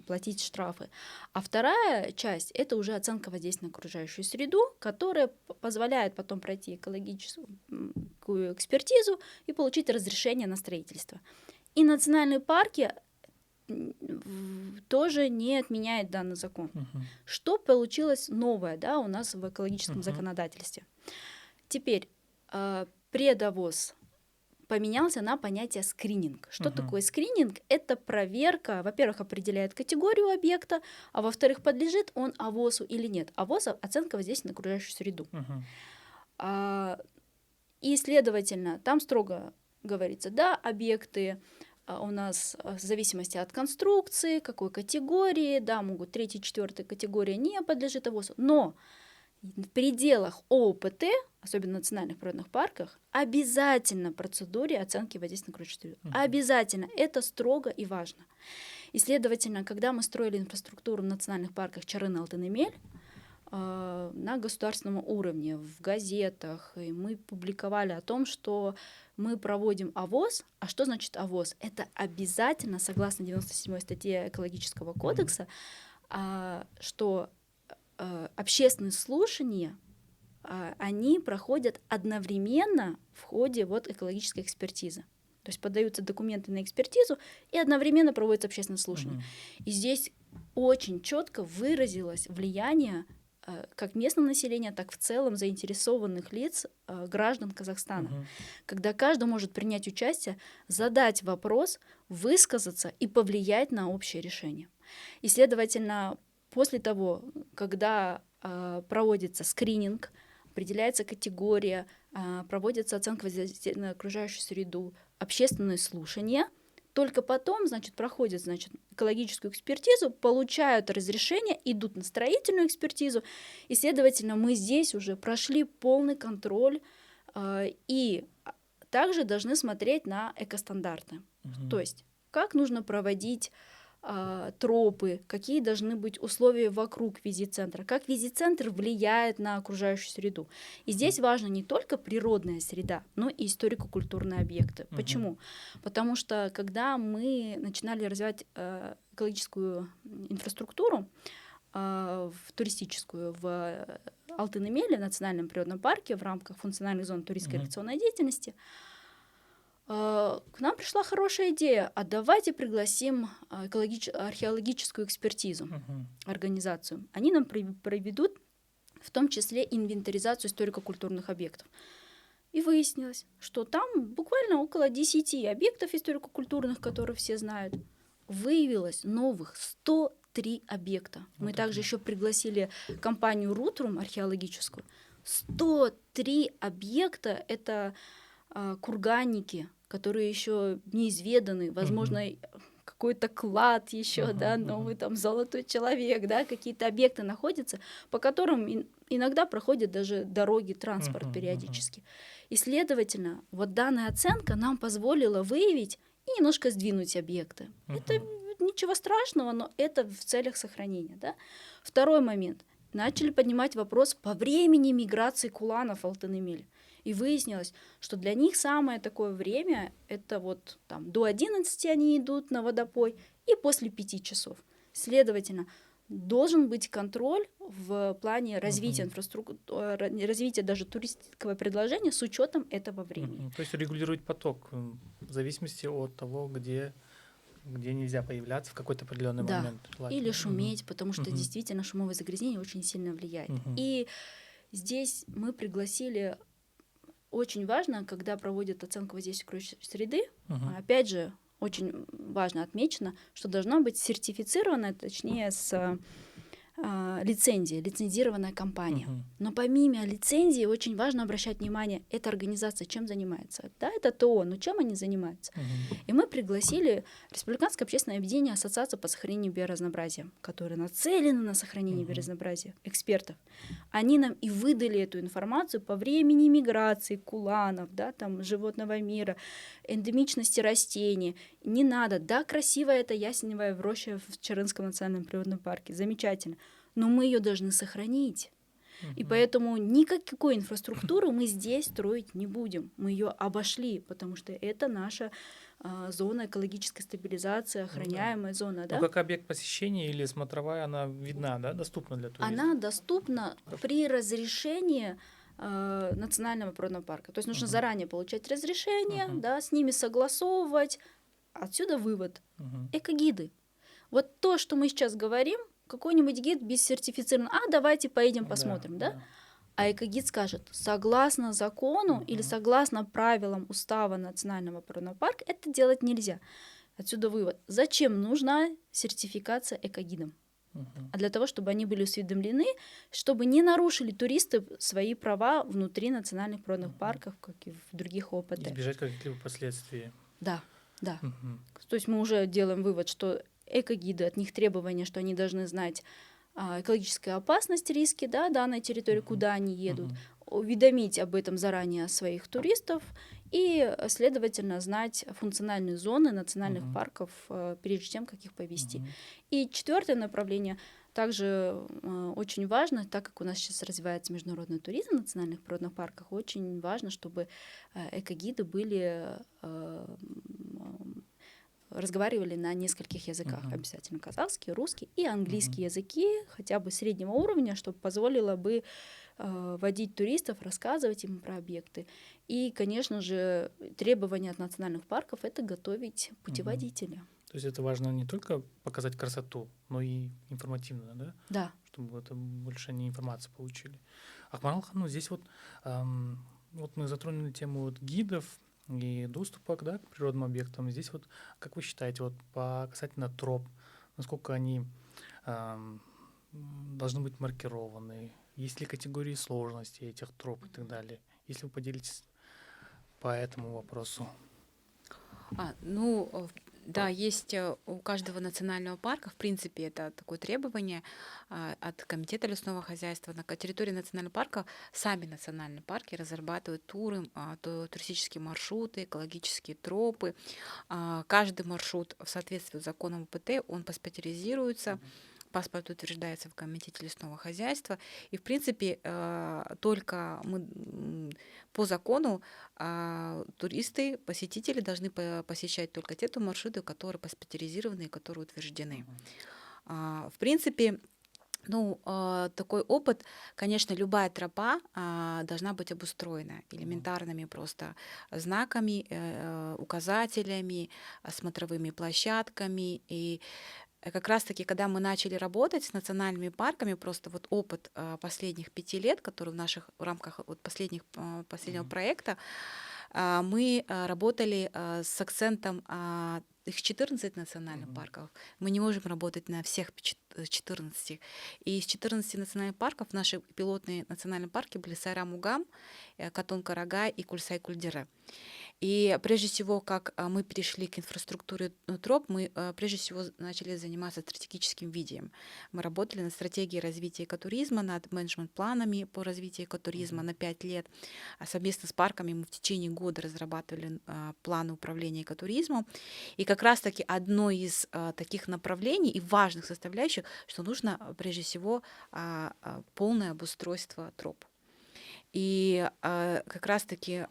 платить штрафы. А вторая часть — это уже оценка воздействия на окружающую среду, которая позволяет потом пройти экологическую экспертизу и получить разрешение на строительство. И национальные парки тоже не отменяет данный закон. Что получилось новое, да, у нас в экологическом законодательстве? Теперь предовоз поменялся на понятие скрининг. Что такое скрининг? Это проверка, во-первых, определяет категорию объекта, а во-вторых, подлежит он ОВОСу или нет. ОВОС — оценка воздействия на окружающую среду. И, следовательно, там строго говорится, да, объекты у нас в зависимости от конструкции, какой категории, да, могут 3-й, 4-й категория не подлежит ОВОСу, но в пределах ООПТ, особенно в национальных природных парках, обязательно процедуре оценки воздействия на окружающую среду. Обязательно. Это строго и важно. И, следовательно, когда мы строили инфраструктуру в национальных парках Чарын, Алтын, Эмель, на государственном уровне, в газетах, и мы публиковали о том, что мы проводим ОВОС. А что значит ОВОС? Это обязательно, согласно 97-й статье Экологического кодекса, что общественные слушания, они проходят одновременно в ходе вот экологической экспертизы. То есть подаются документы на экспертизу и одновременно проводится общественное слушание. И здесь очень четко выразилось влияние как местного населения, так в целом заинтересованных лиц, граждан Казахстана, когда каждый может принять участие, задать вопрос, высказаться и повлиять на общее решение. И, следовательно, после того, когда проводится скрининг, определяется категория, проводится оценка воздействия на окружающую среду, общественные слушания, только потом, значит, проходят, значит, экологическую экспертизу, получают разрешение, идут на строительную экспертизу, и, следовательно, мы здесь уже прошли полный контроль и также должны смотреть на экостандарты. То есть как нужно проводить тропы, какие должны быть условия вокруг визит-центра, как визит-центр влияет на окружающую среду. И здесь важна не только природная среда, но и историко-культурные объекты. Почему? Потому что когда мы начинали развивать экологическую инфраструктуру, туристическую в Алтын-Эмеле, национальном природном парке, в рамках функциональных зон туристской рекреационной деятельности, к нам пришла хорошая идея, а давайте пригласим археологическую экспертизу, организацию. Они нам проведут в том числе инвентаризацию историко-культурных объектов. И выяснилось, что там буквально около 10 объектов историко-культурных, которые все знают, выявилось новых 103 объекта. Мы также еще пригласили компанию Рутрум археологическую. 103 объекта — это курганники, которые еще неизведаны, возможно, какой-то клад еще, да, новый там золотой человек, да, какие-то объекты находятся, по которым иногда проходят даже дороги, транспорт периодически. И, следовательно, вот данная оценка нам позволила выявить и немножко сдвинуть объекты. Это ничего страшного, но это в целях сохранения, да. Второй момент. Начали поднимать вопрос по времени миграции куланов в Алтын-Эмель. И выяснилось, что для них самое такое время — это вот там до 11 они идут на водопой и после 5 часов. Следовательно, должен быть контроль в плане развития инфраструктуры, развития даже туристического предложения с учетом этого времени. То есть регулировать поток в зависимости от того, где нельзя появляться в какой-то определенный момент. Или шуметь, потому что действительно шумовое загрязнение очень сильно влияет. И здесь мы пригласили. Очень важно, когда проводят оценку воздействия окружающей среды, опять же, очень важно отмечено, что должна быть сертифицированная, точнее, с лицензией, лицензированная компания. Но помимо лицензии очень важно обращать внимание, эта организация чем занимается. Да, это ТО, но чем они занимаются? И мы пригласили Республиканское общественное объединение Ассоциацию по сохранению биоразнообразия, которые нацелены на сохранение биоразнообразия, экспертов. Они нам и выдали эту информацию по времени миграции куланов, да, там, животного мира, эндемичности растений. Не надо. Да, красивая эта ясеневая в роще в Чарынском национальном природном парке. Замечательно. Но мы ее должны сохранить. И поэтому никакой инфраструктуры мы здесь строить не будем. Мы ее обошли, потому что это наша зона экологической стабилизации, охраняемая зона. Да? Ну, как объект посещения или смотровая, она видна, да, доступна для туристов? Она доступна при разрешении национального природного парка. То есть нужно заранее получать разрешение, да, с ними согласовывать. Отсюда вывод. Экогиды. Вот то, что мы сейчас говорим, какой-нибудь гид без сертифицирован, давайте поедем посмотрим, да? А экогид скажет, согласно закону или согласно правилам устава национального природного парка, это делать нельзя. Отсюда вывод. Зачем нужна сертификация экогидам? А для того, чтобы они были осведомлены, чтобы не нарушили туристы свои права внутри национальных природных парков, как и в других ОПТ. Избежать каких-либо последствий. Да. То есть мы уже делаем вывод, что экогиды, от них требования, что они должны знать экологическую опасность, риски, да, данной территории, куда они едут, уведомить об этом заранее своих туристов и, следовательно, знать функциональные зоны национальных парков, прежде чем как их повести. И четвертое направление также очень важно, так как у нас сейчас развивается международный туризм в национальных природных парках, очень важно, чтобы экогиды разговаривали на нескольких языках, обязательно казахский, русский и английский языки, хотя бы среднего уровня, чтобы позволило бы водить туристов, рассказывать им про объекты. И, конечно же, требования от национальных парков — это готовить путеводителя. То есть это важно не только показать красоту, но и информативно, да? Да. Чтобы это больше они информации получили. Акмарал Ханым, здесь вот мы затронули тему гидов и доступа, да, к природным объектам. Здесь вот, как вы считаете, вот по касательно троп, насколько они должны быть маркированы, есть ли категории сложности этих троп и так далее? Если вы поделитесь по этому вопросу. Да, есть у каждого национального парка, в принципе, это такое требование от Комитета лесного хозяйства. На территории национального парка сами национальные парки разрабатывают туры, туристические маршруты, экологические тропы. Каждый маршрут в соответствии с законом УПТ, он паспортизируется, паспорт утверждается в Комитете лесного хозяйства. И, в принципе, только по закону туристы, посетители должны посещать только те маршруты, которые паспортизированы и которые утверждены. В принципе, такой опыт, конечно, любая тропа должна быть обустроена элементарными просто знаками, указателями, смотровыми площадками. И как раз-таки, когда мы начали работать с национальными парками, просто вот опыт последних 5 лет, который в рамках последнего проекта, мы работали с акцентом их 14 национальных парков. Мы не можем работать на всех 14. И из 14 национальных парков наши пилотные национальные парки были Сайрам-Угам, Катон-Карагай и Кульсай-Кульдере. И прежде всего, как мы перешли к инфраструктуре троп, мы прежде всего начали заниматься стратегическим видением. Мы работали над стратегией развития экотуризма, над менеджмент-планами по развитию экотуризма на 5 лет. Совместно с парками мы в течение года разрабатывали планы управления экотуризмом. И как раз-таки одно из таких направлений и важных составляющих, что нужно прежде всего полное обустройство троп. И как раз-таки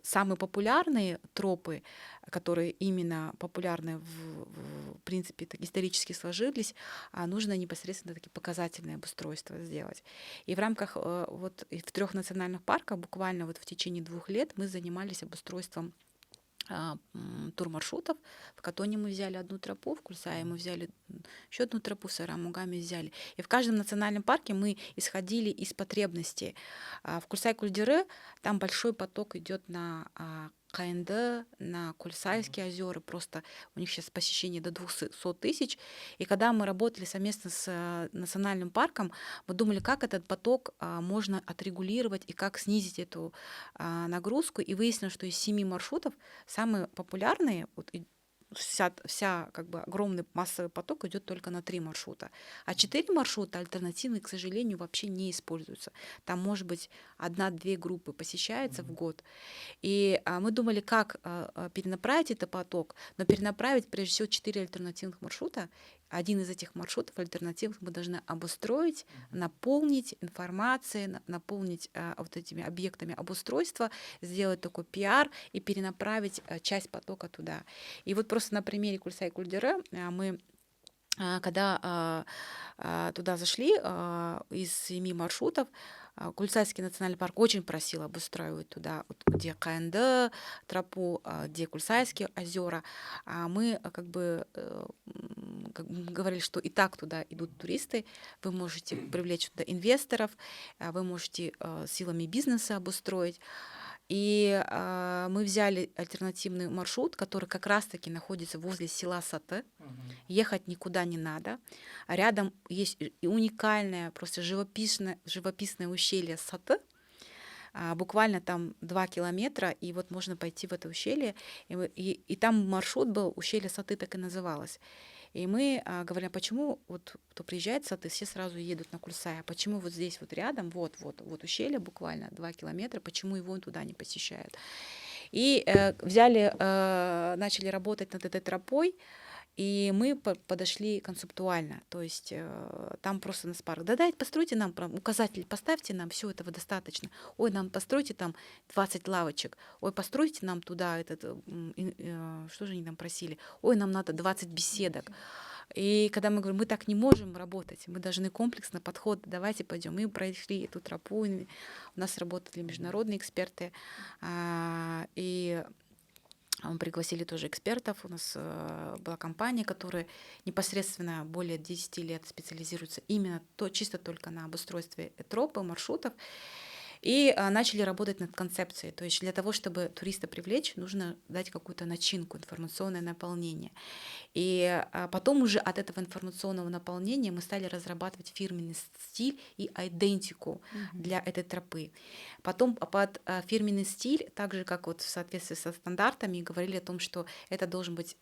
самые популярные тропы, которые именно популярны в принципе исторически сложились, нужно непосредственно такие показательные обустройства сделать. И в рамках в 3 национальных парках буквально в течение 2 лет мы занимались обустройством турмаршрутов. В Катоне мы взяли одну тропу, в Кульсае мы взяли еще одну тропу, в Сайрам-Угаме взяли. И в каждом национальном парке мы исходили из потребностей. В Кульсай-Кульдере там большой поток идет на КНД, на Кульсайские озера, просто у них сейчас посещение до 200 тысяч. И когда мы работали совместно с национальным парком, мы думали, как этот поток можно отрегулировать и как снизить эту нагрузку. И выяснилось, что из 7 маршрутов самые популярные, вся как бы огромный массовый поток идет только на 3 маршрута. А 4 маршрута альтернативные, к сожалению, вообще не используются. Там, может быть, 1-2 группы посещается в год. И мы думали, как перенаправить этот поток, но перенаправить, прежде всего, 4 альтернативных маршрута, один из этих маршрутов альтернативных мы должны обустроить, наполнить информацией, наполнить вот этими объектами обустройства, сделать такой пиар и перенаправить часть потока туда. И вот просто на примере Кульсай-Кульдере мы когда туда зашли, из 7 маршрутов, Кульсайский национальный парк очень просил обустраивать туда, вот, где КНД, тропу, где Кульсайские озера. А мы как бы говорили, что и так туда идут туристы, вы можете привлечь туда инвесторов, вы можете силами бизнеса обустроить. И мы взяли альтернативный маршрут, который как раз-таки находится возле села Саты. Ехать никуда не надо. А рядом есть и уникальное, просто живописное ущелье Саты. Буквально там 2 километра, и вот можно пойти в это ущелье. И там маршрут был, ущелье Саты так и называлось. И мы говорим, почему вот кто приезжает в Саты, все сразу едут на Кульсай, а почему вот здесь вот рядом, вот ущелье буквально 2 километра, почему его туда не посещают? И начали работать над этой тропой, и мы подошли концептуально, то есть там просто нас парк. Да, постройте нам указатель, поставьте нам, все этого достаточно. Ой, нам постройте там 20 лавочек. Ой, постройте нам туда что же они нам просили? Ой, нам надо 20 беседок. И когда мы говорим, мы так не можем работать, мы должны комплексно подход, давайте пойдем. Мы прошли эту тропу, у нас работали международные эксперты, и мы пригласили тоже экспертов. У нас была компания, которая непосредственно более 10 лет специализируется именно чисто только на обустройстве тропы, маршрутов. И начали работать над концепцией. То есть для того, чтобы туриста привлечь, нужно дать какую-то начинку, информационное наполнение. И потом уже от этого информационного наполнения мы стали разрабатывать фирменный стиль и идентику для этой тропы. Потом под фирменный стиль, так же как вот в соответствии со стандартами, говорили о том, что это должен быть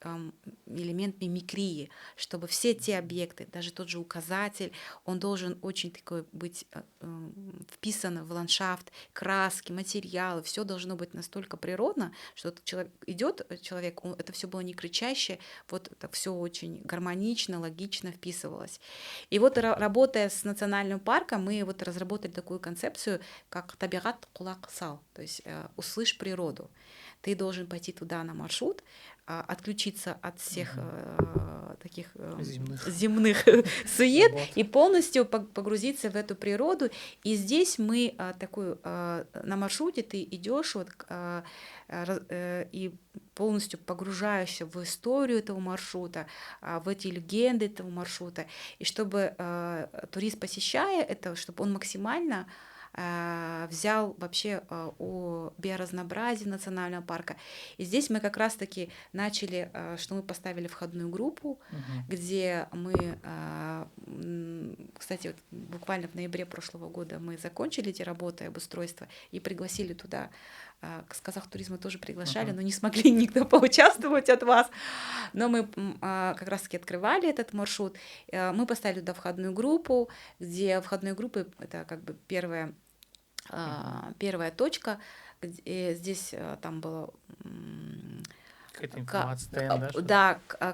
элемент мимикрии, чтобы все те объекты, даже тот же указатель, он должен очень такой быть вписан в ландшафт, краски, материалы, все должно быть настолько природно, что человек, это все было не кричащее, вот это все очень гармонично, логично вписывалось. И вот работая с национальным парком, мы вот разработали такую концепцию, как табират кулак сал, то есть услышь природу. Ты должен пойти туда на маршрут, отключиться от всех таких земных сует и полностью погрузиться в эту природу. И здесь мы на маршруте ты идешь и полностью погружаешься в историю этого маршрута, в эти легенды этого маршрута. И чтобы турист, посещая это, чтобы он максимально взял вообще о биоразнообразии национального парка. И здесь мы как раз-таки начали, что мы поставили входную группу, где мы, кстати, вот буквально в ноябре прошлого года мы закончили эти работы обустройства и пригласили туда, с Казахтуризма тоже приглашали, но не смогли никто поучаствовать от вас. Но мы как раз-таки открывали этот маршрут. Мы поставили туда входную группу, где входной группы это как бы первая точка, где здесь там было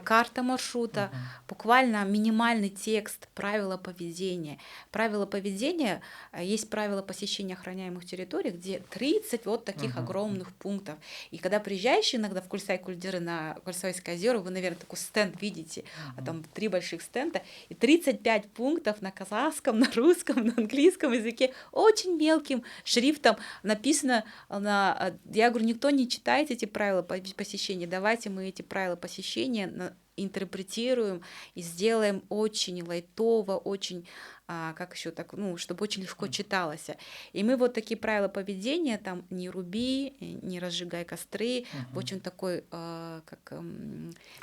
карта маршрута, буквально минимальный текст, правила поведения. Правила поведения, есть правила посещения охраняемых территорий, где 30 вот таких огромных пунктов. И когда приезжаешь иногда в Кульсай-Кульдеры на Кульсайское озеро, вы, наверное, такой стенд видите, а там 3 больших стенда, и 35 пунктов на казахском, на русском, на английском языке, очень мелким шрифтом написано, я говорю, никто не читает эти правила посещения, давайте мы эти правила посещения интерпретируем и сделаем очень лайтово, очень, чтобы очень легко читалось. И мы вот такие правила поведения, там не руби, не разжигай костры, очень такой,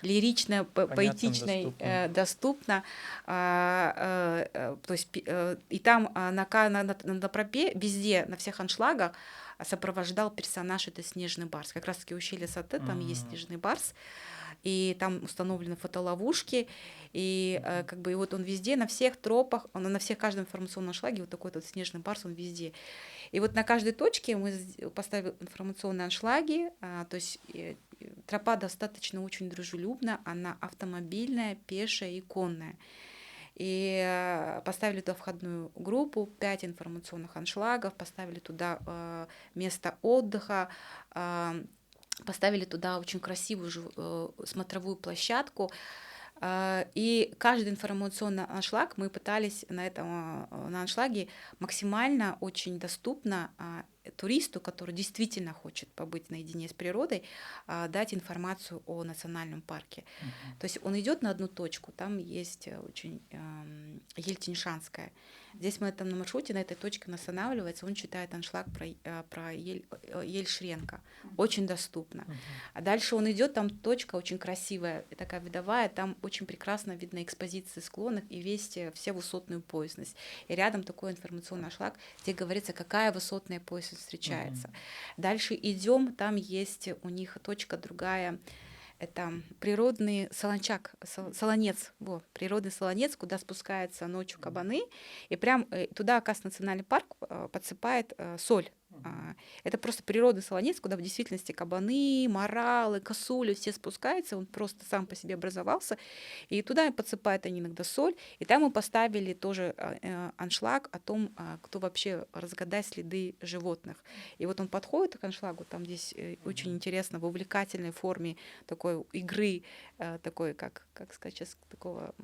лирично, поэтично, доступно. То есть, и там на тропе, везде, на всех аншлагах сопровождал персонаж, это снежный барс. Как раз-таки ущелье Саты, там есть снежный барс. и там установлены фотоловушки, и как бы и вот он везде, на всех тропах, он на всех, каждом информационном шлаге, вот такой вот снежный барс, он везде. И вот на каждой точке мы поставили информационные аншлаги, то есть тропа достаточно очень дружелюбна, она автомобильная, пешая и конная. И поставили туда входную группу, 5 информационных аншлагов, поставили туда место отдыха, поставили туда очень красивую смотровую площадку. И каждый информационный аншлаг мы пытались на аншлаге максимально очень доступно туристу, который действительно хочет побыть наедине с природой, дать информацию о национальном парке. То есть он идет на одну точку, там есть очень ель Тиньшанская. Здесь мы там на маршруте, на этой точке он останавливается, он читает аншлаг про ель Шренка. Очень доступно. А дальше он идет, там точка очень красивая, такая видовая, там очень прекрасно видно экспозиции склонов и вся высотную поясность. И рядом такой информационный аншлаг, где говорится, какая высотная поясность встречается. Дальше идем, там есть у них точка другая, это природный солончак, солонец, природный солонец, куда спускаются ночью кабаны, и прям туда, оказывается, национальный парк подсыпает соль. Это просто природный солонец, куда в действительности кабаны, моралы, косули все спускаются, он просто сам по себе образовался, и туда подсыпают они иногда соль, и там мы поставили тоже аншлаг о том, кто вообще разгадает следы животных. И вот он подходит к аншлагу, там здесь очень интересно в увлекательной форме такой игры, такой, как сказать сейчас, такого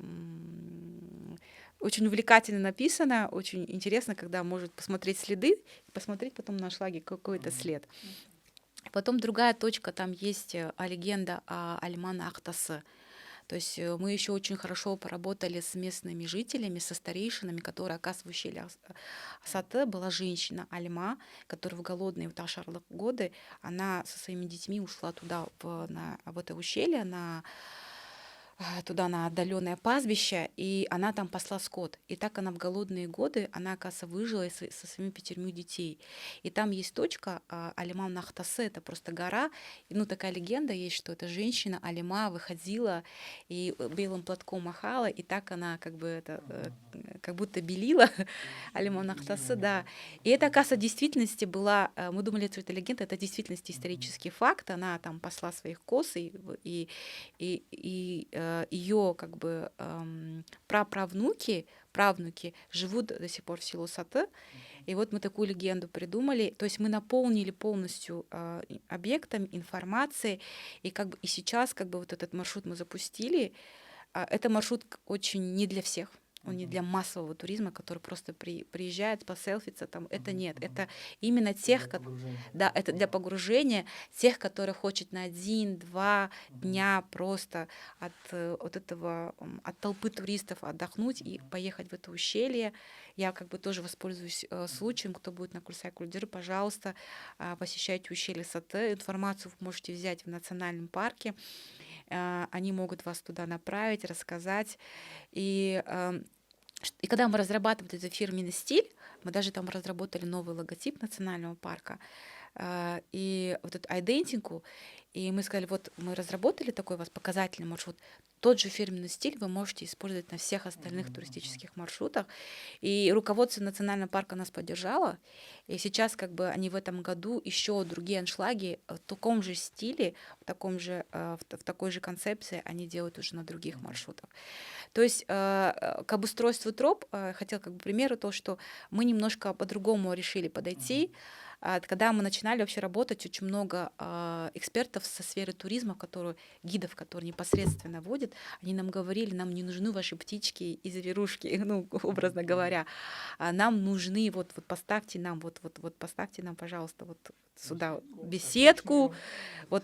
очень увлекательно написано, очень интересно, когда может посмотреть следы и посмотреть потом на аншлаге какой-то след. Потом другая точка, там есть легенда о Альмана Ахтасы. То есть мы еще очень хорошо поработали с местными жителями, со старейшинами, которые, оказывается, в ущелье Асаты была женщина Альма, которая в голодные ашарлык годы, она со своими детьми ушла туда, в это ущелье, туда на отдаленное пастбище, и она там пасла скот. И так она в голодные годы, она, оказывается, выжила со своими 5 детей. И там есть точка Алиман Нахтасе, это просто гора. И, такая легенда есть, что эта женщина Алима выходила и белым платком махала, и так она как будто белила Алиман Нахтасе, да. И это, оказывается, в действительности была, мы думали, что это легенда, это в действительности исторический факт. Она там пасла своих коз, и ее праправнуки живут до сих пор в селе Саты. И вот мы такую легенду придумали. То есть мы наполнили полностью объектами, информацией. И сейчас вот этот маршрут мы запустили. Это маршрут очень не для всех. Он не для массового туризма, который просто приезжает поселфиться, там это нет. Это именно тех, да, это для погружения, тех, которые хотят на 1-2 дня просто от толпы туристов отдохнуть и поехать в это ущелье. Я тоже воспользуюсь случаем, кто будет на Курсай-Кульдыр, пожалуйста, посещайте ущелье Саты. Информацию вы можете взять в национальном парке. Они могут вас туда направить, рассказать. И когда мы разрабатывали этот фирменный стиль, мы даже там разработали новый логотип национального парка и вот эту идентику, и мы сказали, вот мы разработали такой у вас показательный маршрут, тот же фирменный стиль вы можете использовать на всех остальных туристических маршрутах. И руководство национального парка нас поддержало, и сейчас они в этом году еще другие аншлаги в таком же стиле, в такой же концепции они делают уже на других маршрутах. То есть к обустройству троп хотел примеру то, что мы немножко по-другому решили подойти. Когда мы начинали вообще работать, очень много экспертов со сферы туризма, гидов, которые непосредственно водят, они нам говорили, нам не нужны ваши птички и зверушки, образно говоря, нам нужны, поставьте нам, поставьте нам, пожалуйста, сюда беседку,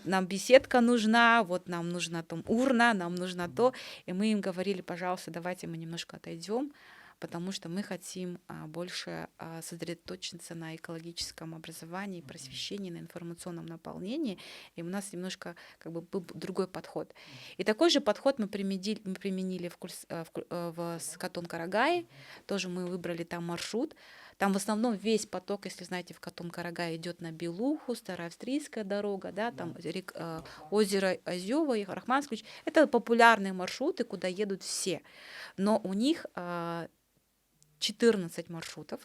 нам беседка нужна, нам нужна там урна, нам нужно то, и мы им говорили, пожалуйста, давайте мы немножко отойдем, потому что мы хотим больше сосредоточиться на экологическом образовании, просвещении, на информационном наполнении, и у нас немножко был другой подход. И такой же подход мы применили в Скатон-Карагай, тоже мы выбрали там маршрут, Там в основном весь поток, если знаете, в Катон-Карагай идет на Белуху, Старая Австрийская дорога, да, там озеро Озёво и Рахманский ключ. Это популярные маршруты, куда едут все. Но у них 14 маршрутов.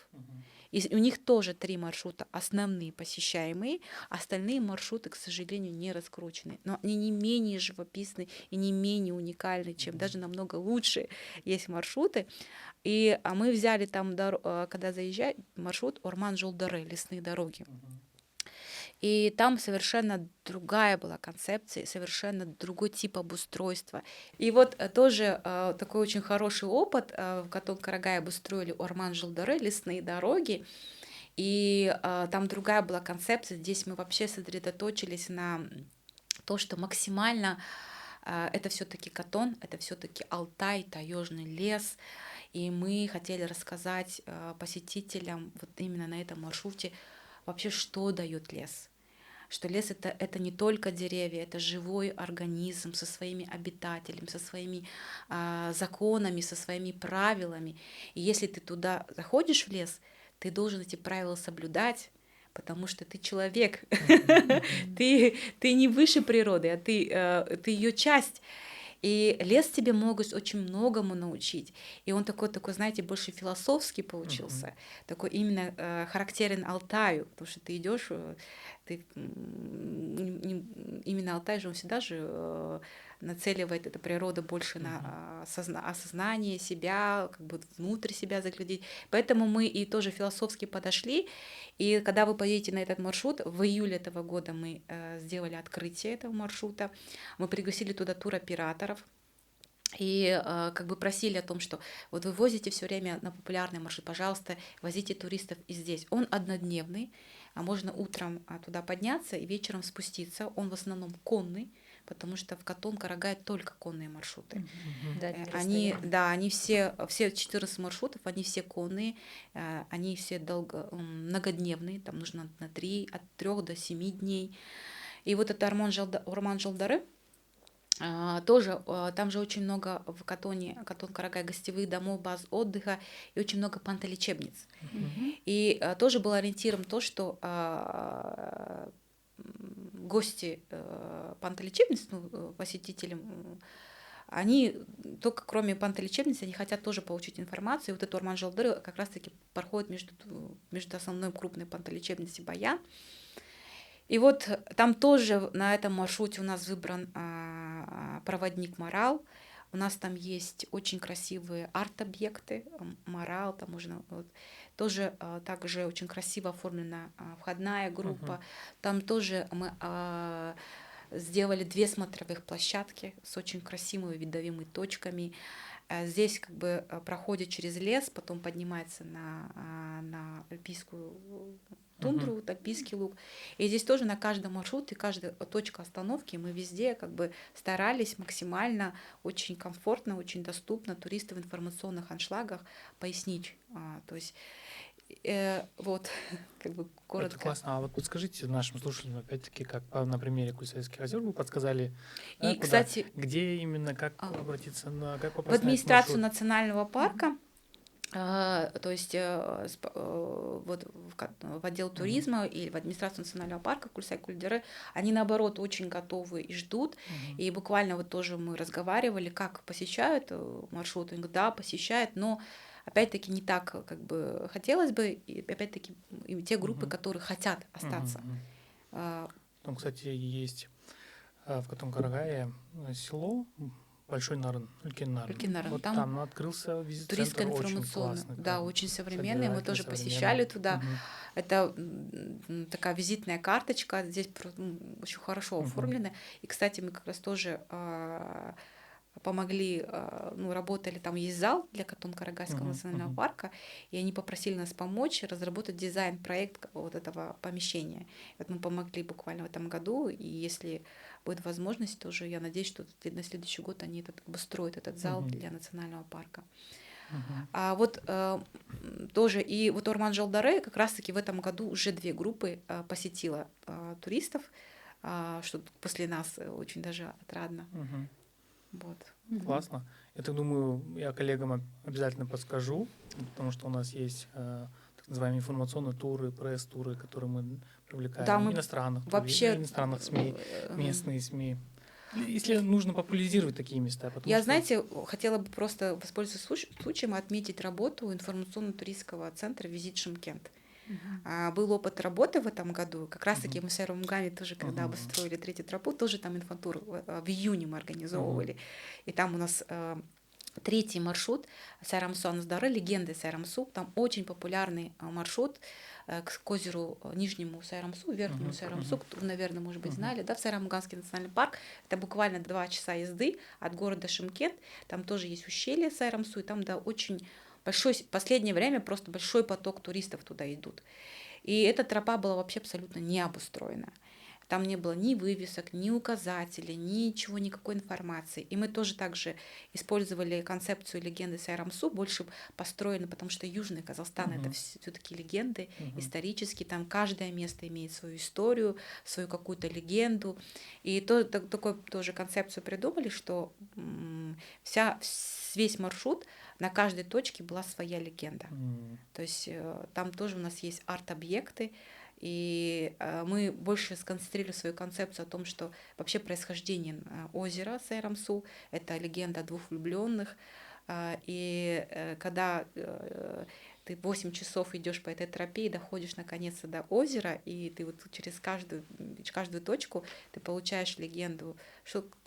И у них тоже 3 маршрута основные посещаемые, остальные маршруты, к сожалению, не раскручены. Но они не менее живописны и не менее уникальны, чем даже намного лучше есть маршруты. И мы взяли там, когда заезжать, маршрут Орман-Жолдары, лесные дороги. И там совершенно другая была концепция, совершенно другой тип обустройства. И вот тоже такой очень хороший опыт, в Катон-Карагае обустроили Орман-Жолдары, лесные дороги, и там другая была концепция. Здесь мы вообще сосредоточились на то, что максимально это все-таки Катон, это все-таки Алтай, таежный лес. И мы хотели рассказать посетителям вот именно на этом маршруте вообще, что дает лес. Что лес это не только деревья, это живой организм со своими обитателями, со своими законами, со своими правилами. И если ты туда заходишь в лес, ты должен эти правила соблюдать, потому что ты человек, ты не выше природы, а ты ее часть. И лес тебе может очень многому научить. И он такой, знаете, больше философский получился, такой именно характерен Алтаю, потому что ты идешь, именно Алтай же, он всегда же нацеливает эта природа больше на осознание себя, как бы внутрь себя заглядеть. Поэтому мы и тоже философски подошли. И когда вы поедете на этот маршрут, в июле этого года мы сделали открытие этого маршрута, мы пригласили туда туроператоров, и как бы просили о том, что вот вы возите все время на популярный маршрут, пожалуйста, возите туристов и здесь. Он однодневный, а можно утром туда подняться и вечером спуститься. Он в основном конный, потому что в Катон-Карагай только конные маршруты. Они все 14 маршрутов, они все конные, они все многодневные, там нужно от 3 до 7 дней. И вот это Орман-Жолдары, тоже там же очень много в Катон-Карагай гостевых домов, баз отдыха и очень много пантолечебниц. И тоже был ориентиром то, что гости пантолечебниц, посетители, они только кроме пантолечебницы, они хотят тоже получить информацию. И вот этот Орман-Жолдары как раз-таки проходит между основной крупной пантолечебницей Баян. И вот там тоже на этом маршруте у нас выбран проводник Марал. У нас там есть очень красивые арт-объекты. Марал, там можно тоже также очень красиво оформлена входная группа. Там тоже мы сделали 2 смотровых площадки с очень красивыми видовыми точками. Здесь как бы проходит через лес, потом поднимается на альпийскую тундру, Альпийский луг. И здесь тоже на каждом маршруте, каждая точка остановки мы везде как бы старались максимально очень комфортно, очень доступно туристам в информационных аншлагах пояснить. То есть вот, как бы коротко. Это классно. А вот подскажите нашим слушателям, опять-таки, как на примере Кульсайских озер вы подсказали, и, куда, кстати, где именно, как обратиться, как попасть в администрацию на этот национального парка, то есть вот в отдел туризма или в администрацию национального парка Кульсай-Кульдеры, они наоборот очень готовы и ждут. И буквально вот тоже мы разговаривали, как посещают маршрут. Они говорят, да, посещают, но опять-таки не так, как бы хотелось бы, и опять-таки и те группы, которые хотят остаться. Там, кстати, есть в Катон-Карагае село Большой Нарын, Үлкен-Нарын. Вот там открылся визит-центр, туристско-информационный, очень классный. да, очень современный. Мы тоже посещали туда. Это такая визитная карточка, здесь очень хорошо оформлена. И, кстати, мы как раз тоже помогли, работали, там есть зал для Катон-Карагайского национального парка, и они попросили нас помочь разработать дизайн-проект вот этого помещения. Вот мы помогли буквально в этом году, и если будет возможность, тоже я надеюсь, что на следующий год они обустроят этот зал для национального парка. А вот тоже, и вот Орман-Жолдары как раз-таки в этом году уже 2 группы посетила туристов, что после нас очень даже отрадно. Вот. Классно. Я так думаю, я коллегам обязательно подскажу, потому что у нас есть, так называемые информационные туры, пресс-туры, которые мы привлекаем, Да, мы иностранных вообще иностранных СМИ, местные СМИ. Если нужно популяризировать такие места. Я, знаете, хотела бы просто воспользоваться случаем и отметить работу информационно-туристского центра «Визит Шымкент». Был опыт работы в этом году. Как раз-таки мы с Сайром Мгами тоже, когда обустроили третью тропу, тоже там инфотур в июне мы организовывали. И там у нас третий маршрут Сайрамсу Анздары, легенды Сайрамсу. Там очень популярный маршрут к озеру Нижнему Сайрамсу, Верхнему Сайрамсу. Вы, наверное, может быть, знали, да, в Сайрам-Мганский национальный парк. Это буквально 2 часа езды от города Шымкент. Там тоже есть ущелье Сайрамсу, и там, да, очень большой, в последнее время просто большой поток туристов туда идут. И эта тропа была вообще абсолютно не обустроена. Там не было ни вывесок, ни указателей, ничего, никакой информации. И мы тоже также использовали концепцию легенды Сайрамсу, больше построены, потому что Южный Казахстан это все-таки легенды исторические. Там каждое место имеет свою историю, свою какую-то легенду. И такую тоже концепцию придумали, что весь маршрут на каждой точке была своя легенда. То есть там тоже у нас есть арт-объекты. И мы больше сконцентрировали свою концепцию о том, что вообще происхождение озера Сайрамсу — это легенда о 2 влюбленных. И когда ты 8 часов идешь по этой тропе и доходишь наконец-то до озера, и ты вот через каждую точку ты получаешь легенду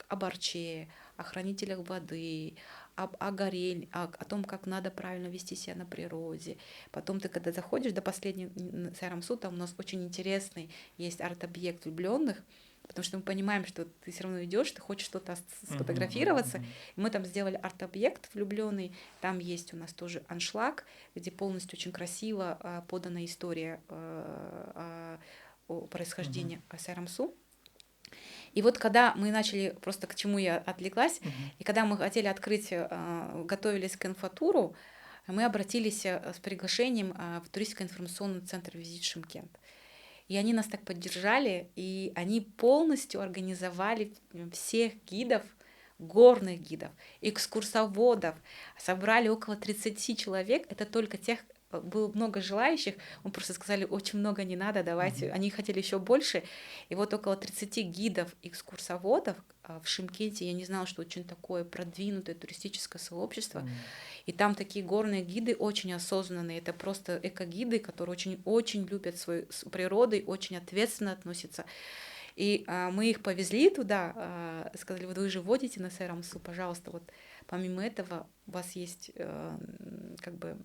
об Арче, о хранителях воды, о горе, о том, как надо правильно вести себя на природе. Потом ты, когда заходишь до последнего Сайрамсу, там у нас очень интересный есть арт-объект влюбленных, потому что мы понимаем, что ты все равно идешь, ты хочешь что-то сфотографироваться. И мы там сделали арт-объект влюбленный. Там есть у нас тоже аншлаг, где полностью очень красиво подана история о происхождении Сайрамсу. И вот когда мы начали, просто к чему я отвлеклась, и когда мы хотели открыть, готовились к инфотуру, мы обратились с приглашением в туристско-информационный центр «Визит Шымкент». И они нас так поддержали, и они полностью организовали всех гидов, горных гидов, экскурсоводов, собрали около 30 человек, это только тех, было много желающих, мы просто сказали, очень много не надо, давайте, они хотели еще больше, и вот около 30 гидов, экскурсоводов в Шымкенте, я не знала, что очень такое продвинутое туристическое сообщество, и там такие горные гиды очень осознанные, это просто эко-гиды, которые очень любят свою природу и очень ответственно относятся. И мы их повезли туда, сказали, вот вы же водите на Сайрамсу, пожалуйста, вот помимо этого у вас есть как бы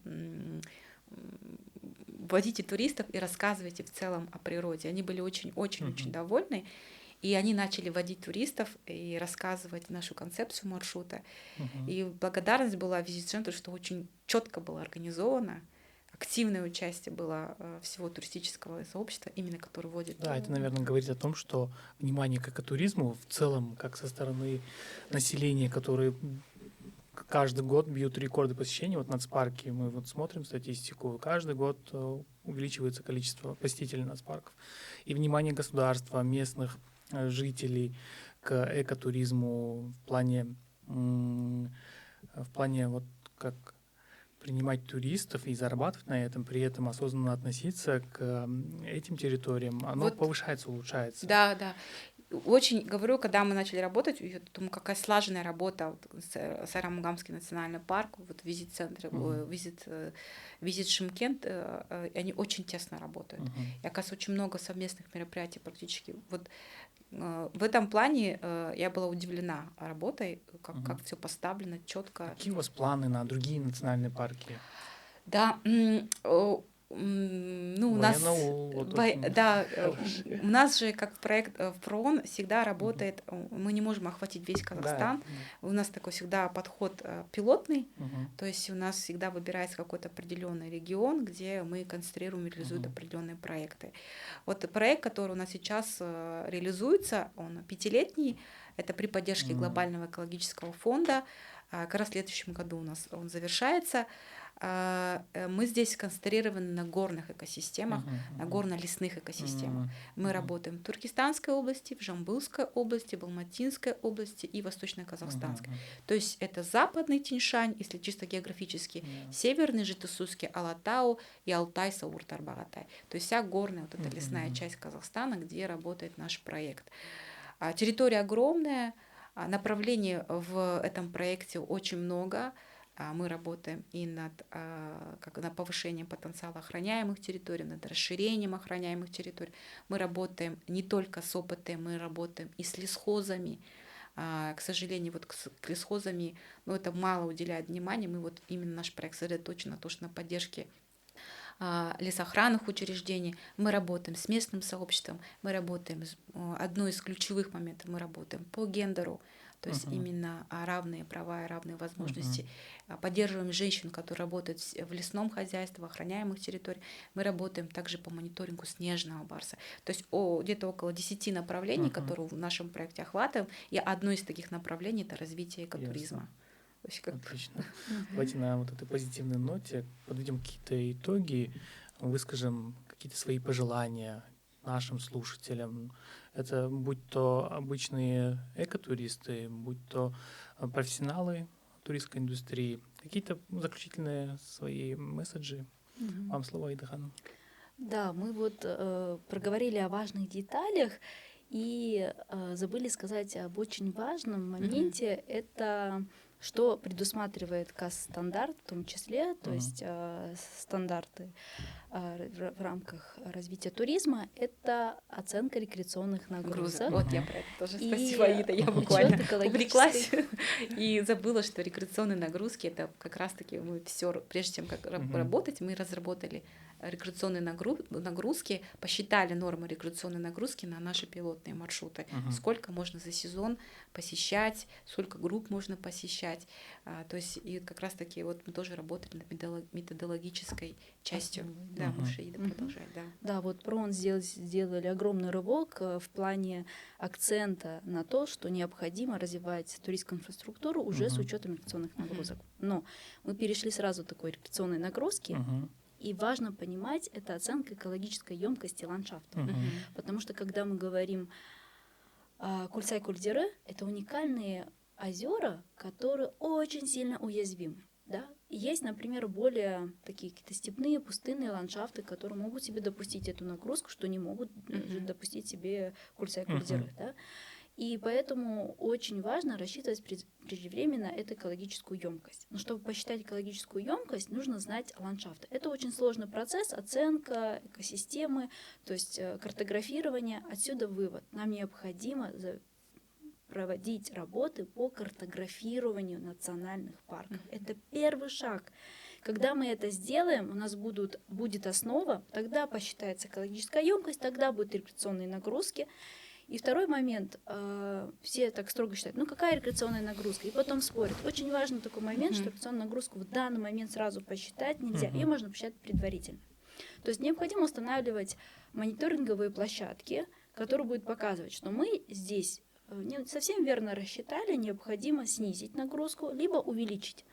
водите туристов и рассказывайте в целом о природе. Они были очень довольны, и они начали водить туристов и рассказывать нашу концепцию маршрута. И благодарность была визит-центру, что очень четко было организовано, активное участие было всего туристического сообщества, именно который водит. Да, это, наверное, говорит о том, что внимание к экотуризму в целом, как со стороны населения, которые каждый год бьют рекорды посещений. Вот в нацпарке мы вот смотрим статистику, каждый год увеличивается количество посетителей нацпарков. И внимание государства, местных жителей к экотуризму в плане вот как принимать туристов и зарабатывать на этом, при этом осознанно относиться к этим территориям, оно вот повышается, улучшается. Да. Очень говорю, когда мы начали работать, я думаю, какая слаженная работа. Вот, Сайрам-Мганский национальный парк, вот визит-центр, визит Шымкент, они очень тесно работают. И, оказывается, очень много совместных мероприятий практически. Вот в этом плане я была удивлена работой, как все поставлено четко. Какие у вас планы на другие национальные парки? Да, у нас, у нас же как проект в ПРООН всегда работает, мы не можем охватить весь Казахстан, у нас такой всегда подход пилотный, то есть у нас всегда выбирается какой-то определенный регион, где мы концентрируем и реализуем определенные проекты. Вот проект, который у нас сейчас реализуется, он 5-летний, это при поддержке Глобального экологического фонда, как раз в следующем году у нас он завершается. Мы здесь сконцентрированы на горных экосистемах, на горно-лесных экосистемах. Мы работаем в Туркестанской области, в Жамбылской области, в Алматинской области и Восточно-Казахстанской. То есть это западный Тянь-Шань, если чисто географически, северный Житесуйский, Алатау и Алтай, Саур-Тарбагатай. То есть вся горная вот эта лесная часть Казахстана, где работает наш проект. Территория огромная, направлений в этом проекте очень много. Мы работаем и над повышением потенциала охраняемых территорий, над расширением охраняемых территорий. Мы работаем не только с ОПТ, мы работаем и с лесхозами. К сожалению, вот к лесхозам, это мало уделяет внимания. Мы вот именно наш проект сосредоточен на том, что на поддержке лесоохранных учреждений. Мы работаем с местным сообществом, мы работаем, одно из ключевых моментов, мы работаем по гендеру, то есть именно равные права и равные возможности. Поддерживаем женщин, которые работают в лесном хозяйстве, в охраняемых территориях. Мы работаем также по мониторингу снежного барса. То есть где-то около 10 направлений, которые в нашем проекте охватываем, и одно из таких направлений — это развитие экотуризма. Отлично. Давайте на вот этой позитивной ноте подведем какие-то итоги, выскажем какие-то свои пожелания нашим слушателям. Это будь то обычные экотуристы, будь то профессионалы туристской индустрии. Какие-то заключительные свои месседжи. Вам слово, Аида Ханым. Да, мы вот проговорили о важных деталях и забыли сказать об очень важном моменте. Это что предусматривает КАС-стандарт в том числе, то есть стандарты в рамках развития туризма, это оценка рекреационных нагрузок. Вот я про это тоже. Спасибо, Аида. Я буквально увлеклась и забыла, что рекреационные нагрузки — это как раз-таки мы все, прежде чем работать, мы разработали рекреационные нагрузки, посчитали нормы рекреационной нагрузки на наши пилотные маршруты. Сколько можно за сезон посещать, сколько групп можно посещать. То есть и как раз-таки вот мы тоже работали над методологической частью. Да, можешь, Аида, продолжать. Да, вот ПРООН сделали огромный рывок в плане акцента на то, что необходимо развивать туристскую инфраструктуру уже с учетом рекреационных нагрузок. Но мы перешли сразу к такой рекреационной нагрузке. И важно понимать, это оценка экологической емкости ландшафта. Потому что когда мы говорим Кульсай-Кульдеры, это уникальные озера, которые очень сильно уязвимы. Да? Есть, например, более такие какие-то степные, пустынные ландшафты, которые могут себе допустить эту нагрузку, что не могут допустить себе Кульсай-Кульдеры. Да? И поэтому очень важно рассчитывать преждевременно эту экологическую емкость. Но чтобы посчитать экологическую емкость, нужно знать ландшафт. Это очень сложный процесс, оценка экосистемы, то есть картографирование. Отсюда вывод. Нам необходимо проводить работы по картографированию национальных парков. Это первый шаг. Когда мы это сделаем, у нас будет основа, тогда посчитается экологическая емкость, тогда будут рекреационные нагрузки. И второй момент, все так строго считают, какая рекреационная нагрузка, и потом спорят. Очень важный такой момент, что рекреационную нагрузку в данный момент сразу посчитать нельзя, ее можно посчитать предварительно. То есть необходимо устанавливать мониторинговые площадки, которые будут показывать, что мы здесь не совсем верно рассчитали, необходимо снизить нагрузку, либо увеличить.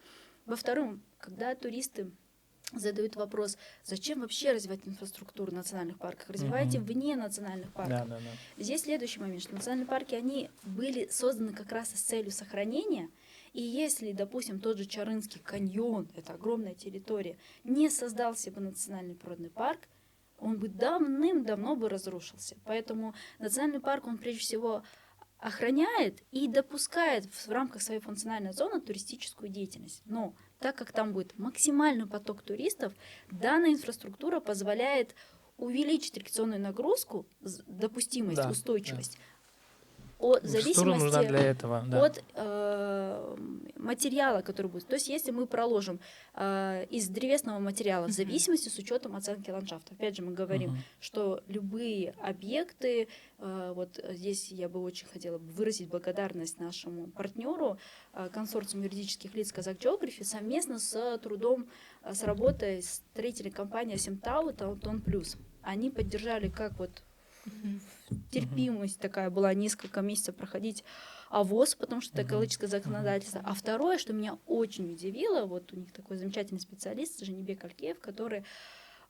Во-вторых, когда туристы задают вопрос, зачем вообще развивать инфраструктуру в национальных парках? Развивайте вне национальных парков. Да. Здесь следующий момент, что национальные парки, они были созданы как раз с целью сохранения. И если, допустим, тот же Чарынский каньон, это огромная территория, не создался бы национальный природный парк, он бы давным-давно бы разрушился. Поэтому национальный парк, он прежде всего охраняет и допускает в рамках своей функциональной зоны туристическую деятельность. Но так как там будет максимальный поток туристов, данная инфраструктура позволяет увеличить рекреационную нагрузку, допустимость, устойчивость. От зависимости нужна для этого, от материала, который будет. То есть если мы проложим из древесного материала в зависимости с учетом оценки ландшафта. Опять же, мы говорим, что любые объекты, вот здесь я бы очень хотела выразить благодарность нашему партнеру, консорциуму юридических лиц Kazakh Geography, совместно с работой строительной компании Асимтау, Таутон Плюс. Они поддержали как вот терпимость такая была несколько месяцев проходить АВОС, потому что это экологическое законодательство. А второе, что меня очень удивило, вот у них такой замечательный специалист, Женебек Алькеев, который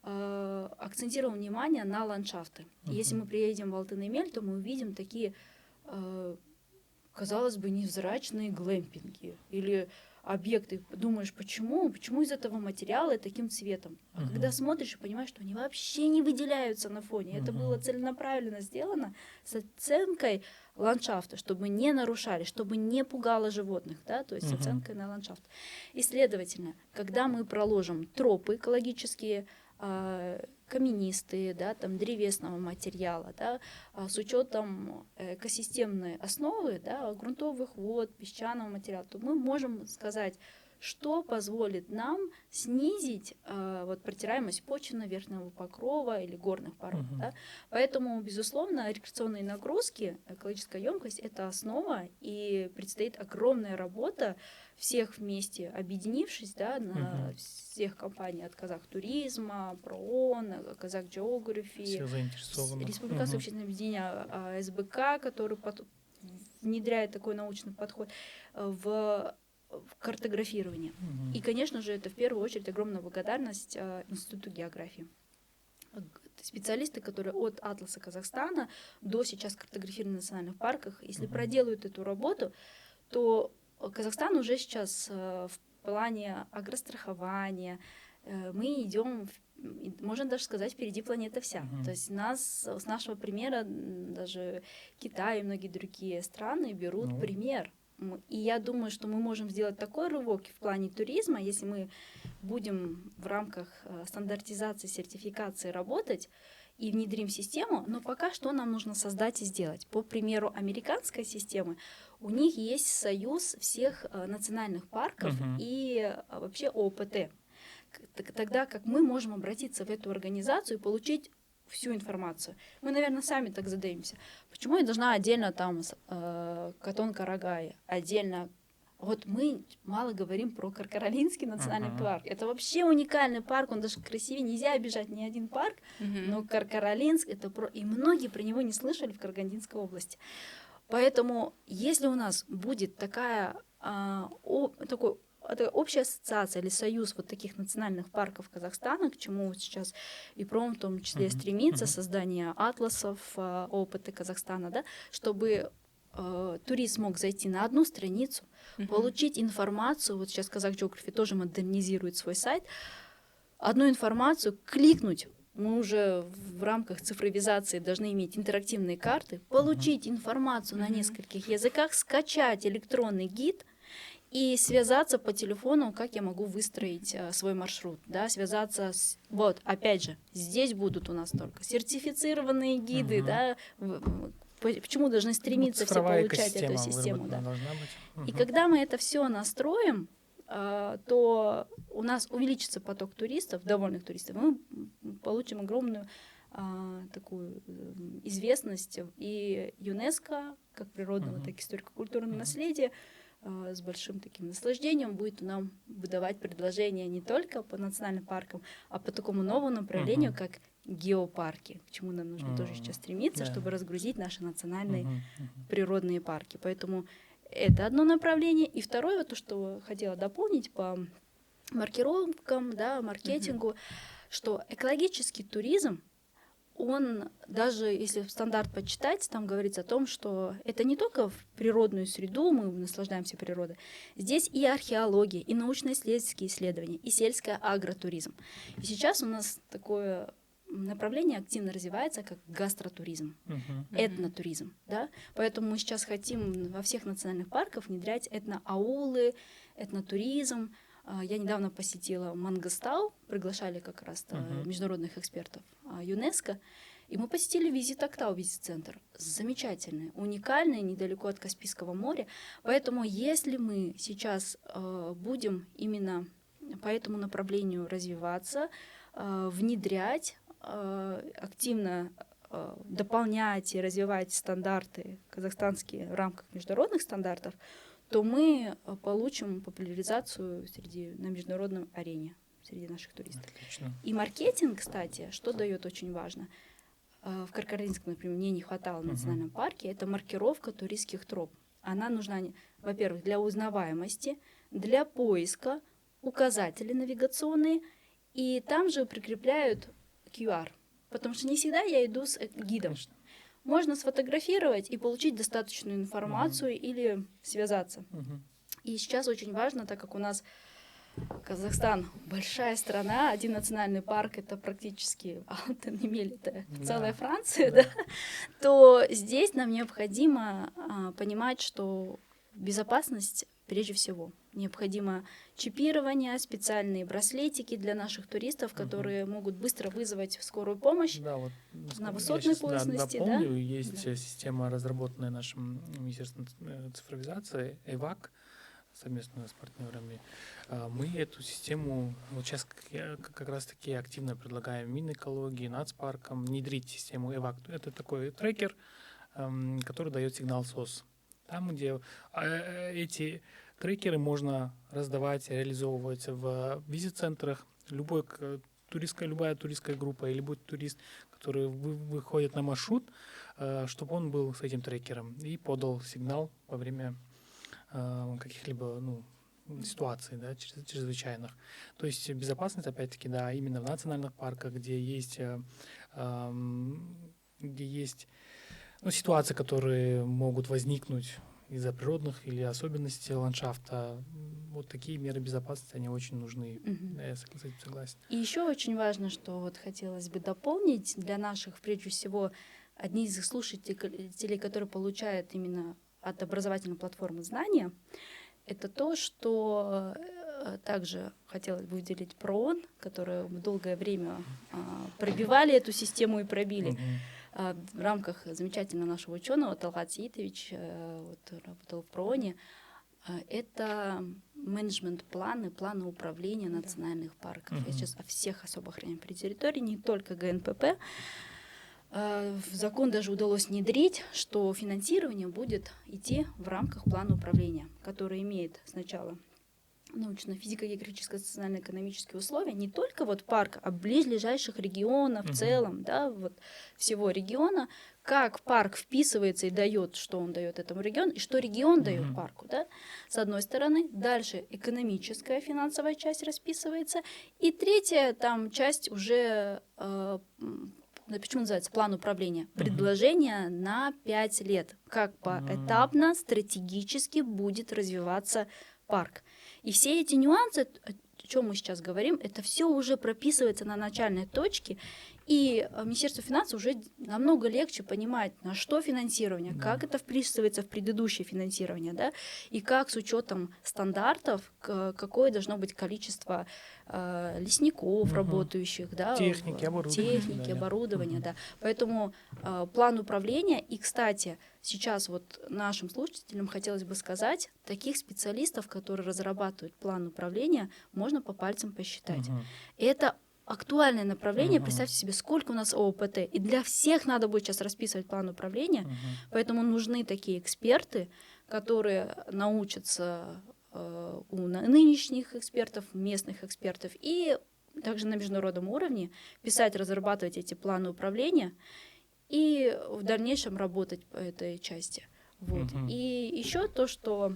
акцентировал внимание на ландшафты. И если мы приедем в Алтын-Эмель, то мы увидим такие, казалось бы, невзрачные глэмпинги или объекты. Думаешь, почему из этого материала таким цветом? А когда смотришь и понимаешь, что они вообще не выделяются на фоне. Это было целенаправленно сделано с оценкой ландшафта, чтобы не нарушали, чтобы не пугало животных, да, то есть с оценкой на ландшафт. И, следовательно, когда мы проложим тропы экологические, каменистые, да, там, древесного материала, да, с учетом экосистемной основы, да, грунтовых вод, песчаного материала, то мы можем сказать, что позволит нам снизить протираемость почвенно-верхнего покрова или горных пород. Да. Поэтому, безусловно, рекреационные нагрузки, экологическая емкость — это основа, и предстоит огромная работа всех вместе объединившись, да, на всех компаний от Казахтуризма, ПРООН, Казах Geography, Республиканское общественное объединение СБК, который внедряет такой научный подход в картографирование. И, конечно же, это в первую очередь огромная благодарность Институту географии. Специалисты, которые от Атласа Казахстана до сейчас картографирования в национальных парках, если проделают эту работу, то Казахстан уже сейчас в плане агрострахования, мы идем, можно даже сказать, впереди планеты вся. То есть с нашего примера даже Китай и многие другие страны берут пример. И я думаю, что мы можем сделать такой рывок в плане туризма, если мы будем в рамках стандартизации, сертификации работать и внедрим систему, но пока что нам нужно создать и сделать. По примеру американской системы, у них есть союз всех национальных парков и вообще ОПТ. Тогда как мы можем обратиться в эту организацию и получить всю информацию. Мы, наверное, сами так задаемся. Почему я должна отдельно там Катон-Карагай, отдельно... Вот мы мало говорим про Каркаралинский национальный парк. Это вообще уникальный парк, он даже красивее. Нельзя обижать ни один парк, но Каркаралинск, это и многие про него не слышали в Карагандинской области. Поэтому, если у нас будет такая общая ассоциация или союз вот таких национальных парков Казахстана, к чему сейчас и ПРОМ в том числе стремится, создание атласов ОПТ Казахстана, да, чтобы турист мог зайти на одну страницу, получить информацию, вот сейчас Казах Geography тоже модернизирует свой сайт, одну информацию, кликнуть, мы уже в рамках цифровизации должны иметь интерактивные карты, получить информацию на нескольких языках, скачать электронный гид и связаться по телефону, как я могу выстроить свой маршрут, да, связаться с... Вот, опять же, здесь будут у нас только сертифицированные гиды, да, почему должны стремиться все получать эту систему, да. И когда мы это все настроим, то у нас увеличится поток туристов, довольных туристов, мы получим огромную такую известность и ЮНЕСКО, как природного, так и историко-культурного наследия, с большим таким наслаждением будет нам выдавать предложения не только по национальным паркам, а по такому новому направлению, как геопарки, к чему нам нужно тоже сейчас стремиться, чтобы разгрузить наши национальные природные парки. Поэтому это одно направление. И второе, вот то, что хотела дополнить по маркировкам, да, маркетингу, что экологический туризм, он, даже если стандарт почитать, там говорится о том, что это не только в природную среду, мы наслаждаемся природой, здесь и археология, и научно-исследовательские исследования, и сельское агротуризм. И сейчас у нас такое направление активно развивается, как гастротуризм, этнотуризм. Да? Поэтому мы сейчас хотим во всех национальных парках внедрять этноаулы, этнотуризм. Я недавно посетила Мангостау, приглашали как раз международных экспертов ЮНЕСКО, и мы посетили Визит Актау, визит-центр. Замечательный, уникальный, недалеко от Каспийского моря. Поэтому если мы сейчас будем именно по этому направлению развиваться, внедрять, активно дополнять и развивать стандарты казахстанские в рамках международных стандартов, то мы получим популяризацию на международной арене среди наших туристов. Отлично. И маркетинг, кстати, что дает очень важно. в Каркаринском, например, мне не хватало в национальном парке, это маркировка туристских троп. Она нужна, во-первых, для узнаваемости, для поиска, указатели навигационные, и там же прикрепляют QR, потому что не всегда я иду с гидом. Конечно. Можно сфотографировать и получить достаточную информацию или связаться. И сейчас очень важно, так как у нас Казахстан большая страна, один национальный парк — это практически Алтен-Емель, это целая Франция, да, то здесь нам необходимо понимать, что безопасность прежде всего. Необходимо чипирование, специальные браслетики для наших туристов, которые могут быстро вызвать скорую помощь на высотной поясности. Я напомню, есть система, разработанная нашим Министерством цифровизации, ЭВАК, совместно с партнерами. Мы эту систему вот сейчас как раз-таки активно предлагаем Минэкологии, нацпаркам внедрить систему ЭВАК. Это такой трекер, который дает сигнал СОС. Там, где эти трекеры можно раздавать, реализовывать в визит-центрах. Любая туристская группа или любой турист, который выходит на маршрут, чтобы он был с этим трекером и подал сигнал во время каких-либо ситуаций, да, чрезвычайных. То есть безопасность, опять-таки, да, именно в национальных парках, где есть ситуации, которые могут возникнуть из-за природных или особенностей ландшафта. Вот такие меры безопасности, они очень нужны. Я с этим согласен. И еще очень важно, что вот хотелось бы дополнить для наших, прежде всего, одни из слушателей, которые получают именно от образовательной платформы знания, это то, что также хотелось бы выделить ПРООН, которые долгое время пробивали эту систему и пробили. В рамках замечательного нашего ученого Талгат Сеитович работал в ПРООНе. Это менеджмент-планы, планы управления национальных парков. Я сейчас о всех особо охраняемых территорий, не только ГНПП. В закон даже удалось внедрить, что финансирование будет идти в рамках плана управления, который имеет сначала научно-физико-географическое, социально-экономические условия не только вот парка, а близлежащих регионов в целом, да, вот всего региона, как парк вписывается и дает, что он дает этому региону, и что регион дает парку, да, с одной стороны. Дальше экономическая, финансовая часть расписывается, и третья там часть уже почему называется план управления? Предложение на 5 лет. Как поэтапно, стратегически будет развиваться парк. И все эти нюансы, о чем мы сейчас говорим, это все уже прописывается на начальной точке, и Министерству финансов уже намного легче понимать, на что финансирование, как это вписывается в предыдущее финансирование, да, и как с учетом стандартов, какое должно быть количество лесников, работающих, да, техники, оборудования. Да. Поэтому план управления, и, кстати, сейчас вот нашим слушателям хотелось бы сказать, таких специалистов, которые разрабатывают план управления, можно по пальцам посчитать. Это актуальное направление. Представьте себе, сколько у нас ООПТ. И для всех надо будет сейчас расписывать план управления. Поэтому нужны такие эксперты, которые научатся у нынешних экспертов, местных экспертов, и также на международном уровне писать, разрабатывать эти планы управления и в дальнейшем работать по этой части. Вот. И еще то, что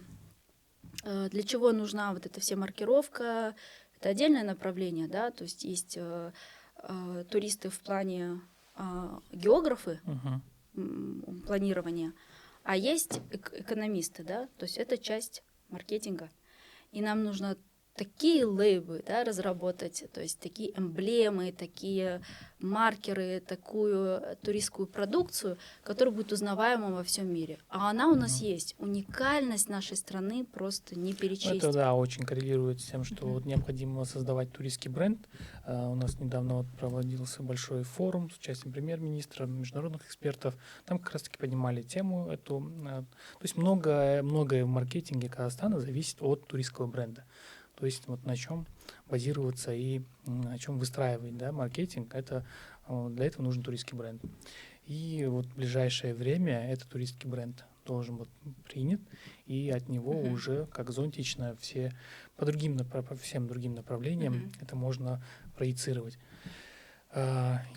для чего нужна вот эта вся маркировка, это отдельное направление, да, то есть есть туристы в плане географы, планирования, а есть экономисты, да, то есть это часть маркетинга. И нам нужно такие лейблы, да, разработать, то есть такие эмблемы, такие маркеры, такую туристскую продукцию, которая будет узнаваема во всем мире. А она у нас есть. Уникальность нашей страны просто не перечесть. Это, да, очень коррелирует с тем, что вот необходимо создавать туристский бренд. У нас недавно вот проводился большой форум с участием премьер-министра, международных экспертов. Там как раз-таки поднимали тему эту. То есть многое в маркетинге Казахстана зависит от туристского бренда. То есть вот на чем базироваться и на чем выстраивать, да, маркетинг, это для этого нужен туристский бренд. И вот в ближайшее время этот туристский бренд должен быть принят, и от него уже как зонтично по всем другим направлениям это можно проецировать.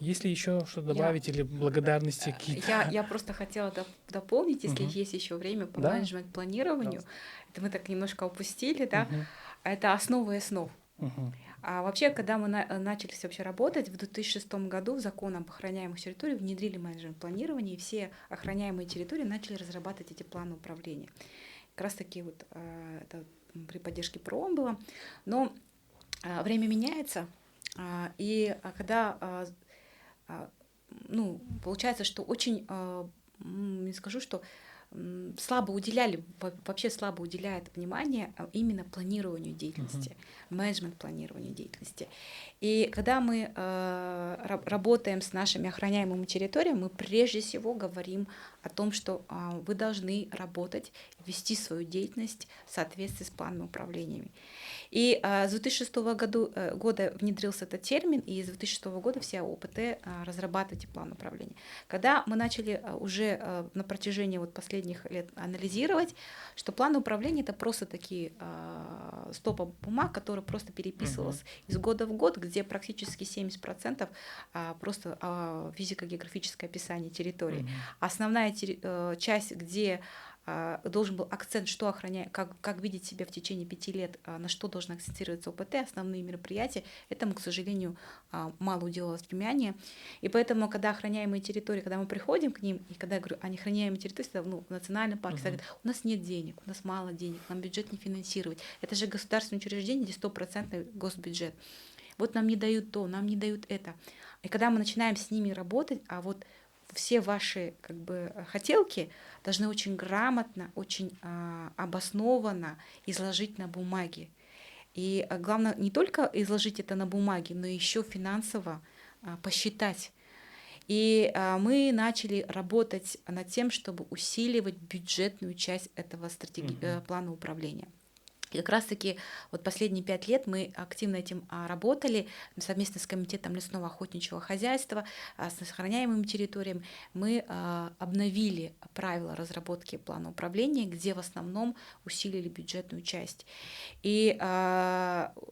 Есть ли еще что добавить или благодарности какие-то? Я просто хотела дополнить, если есть еще время по Да, менеджмент-планированию. пожалуйста. Это мы так немножко упустили, да? Мгм. Это основа и основ. Мгм. А вообще, когда мы начали вообще работать, в 2006 году в закон об охраняемых территориях внедрили менеджмент планирования, и все охраняемые территории начали разрабатывать эти планы управления. Как раз таки вот это при поддержке ПРООН было. Но время меняется, и когда ну, получается, что очень, не скажу, что слабо уделяли, вообще слабо уделяет внимание именно планированию деятельности, менеджмент планированию деятельности. И когда мы работаем с нашими охраняемыми территориями, мы прежде всего говорим о том, что вы должны работать, вести свою деятельность в соответствии с планом управления. И с 2006 года внедрился этот термин, и с 2006 года все ОПТ разрабатывают план управления. Когда мы начали уже на протяжении вот последних лет анализировать, что план управления — это просто такие стопа бумаг, которые просто переписывалась из года в год, где практически 70% просто физико-географическое описание территории. Основная часть, где должен был акцент, что охраняет, как видеть себя в течение 5 лет, на что должен акцентироваться ОПТ, основные мероприятия, этому, к сожалению, мало уделалось внимания. И поэтому, когда охраняемые территории, когда мы приходим к ним, и когда я говорю о неохраняемой территории, в национальном парке, говорят, у нас нет денег, у нас мало денег, нам бюджет не финансировать. Это же государственное учреждение, где 100% госбюджет. Вот нам не дают то, нам не дают это. И когда мы начинаем с ними работать, а вот все ваши хотелки должны очень грамотно, очень обоснованно изложить на бумаге. И главное не только изложить это на бумаге, но еще финансово посчитать. И мы начали работать над тем, чтобы усиливать бюджетную часть этого плана управления. И как раз-таки вот последние 5 лет мы активно этим работали совместно с Комитетом лесного охотничьего хозяйства, с охраняемыми территориями. Мы обновили правила разработки плана управления, где в основном усилили бюджетную часть. И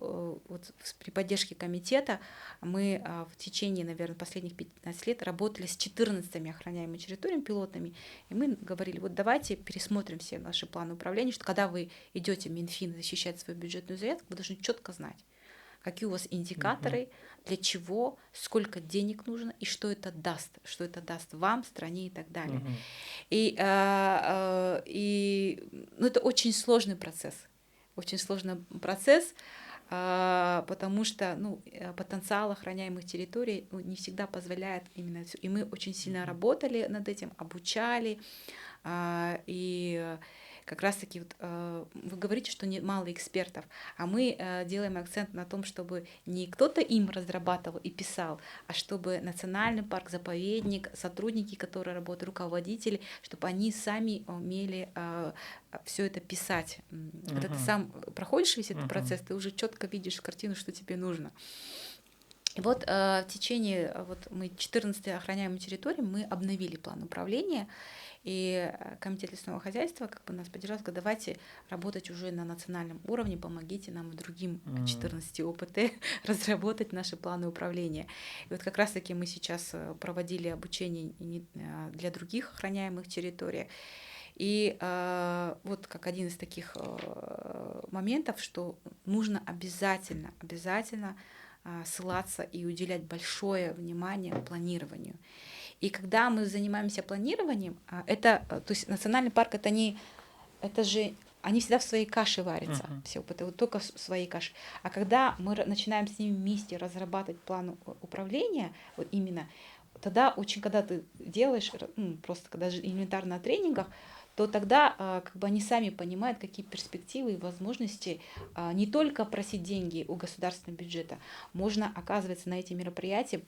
вот при поддержке комитета мы в течение, наверное, последних 15 лет работали с 14 охраняемыми территориями пилотными, и мы говорили, вот давайте пересмотрим все наши планы управления, что когда вы идете в Минфин защищать свою бюджетную заявку, вы должны четко знать, какие у вас индикаторы, для чего, сколько денег нужно и что это даст вам, стране и так далее. И это очень сложный процесс, потому что потенциал охраняемых территорий не всегда позволяет именно это. И мы очень сильно работали над этим, обучали, и как раз-таки вы говорите, что мало экспертов, а мы делаем акцент на том, чтобы не кто-то им разрабатывал и писал, а чтобы национальный парк, заповедник, сотрудники, которые работают, руководители, чтобы они сами умели все это писать. Когда ты сам проходишь весь этот процесс, ты уже четко видишь картину, что тебе нужно. И вот в течение мы 14 охраняемой территории мы обновили план управления, и Комитет лесного хозяйства нас поддержал, сказал, давайте работать уже на национальном уровне, помогите нам и другим 14 ОПТ разработать наши планы управления. И вот как раз-таки мы сейчас проводили обучение для других охраняемых территорий. И вот как один из таких моментов, что нужно обязательно ссылаться и уделять большое внимание планированию. И когда мы занимаемся планированием, то есть национальный парк они всегда в своей каше варятся, все, только в своей каше. А когда мы начинаем с ними вместе разрабатывать план управления, вот именно, тогда когда ты делаешь, просто когда же элементарно на тренингах, то тогда они сами понимают, какие перспективы и возможности не только просить деньги у государственного бюджета, можно, оказывается, на эти мероприятия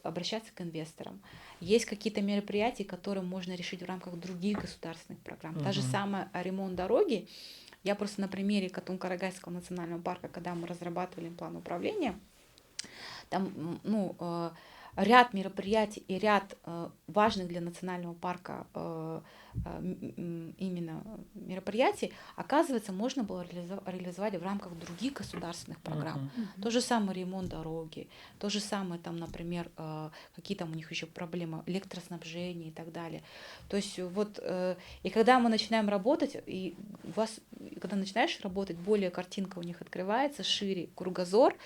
обращаться к инвесторам. Есть какие-то мероприятия, которые можно решить в рамках других государственных программ. Та же самая ремонт дороги. Я просто на примере Катун-Карагайского национального парка, когда мы разрабатывали план управления, там ряд мероприятий и ряд важных для национального парка именно мероприятий, оказывается, можно было реализовать в рамках других государственных программ. То же самое ремонт дороги, то же самое там, например, какие там у них еще проблемы, электроснабжения и так далее. То есть вот, и когда мы начинаем работать, и когда начинаешь работать, более картинка у них открывается, шире кругозор,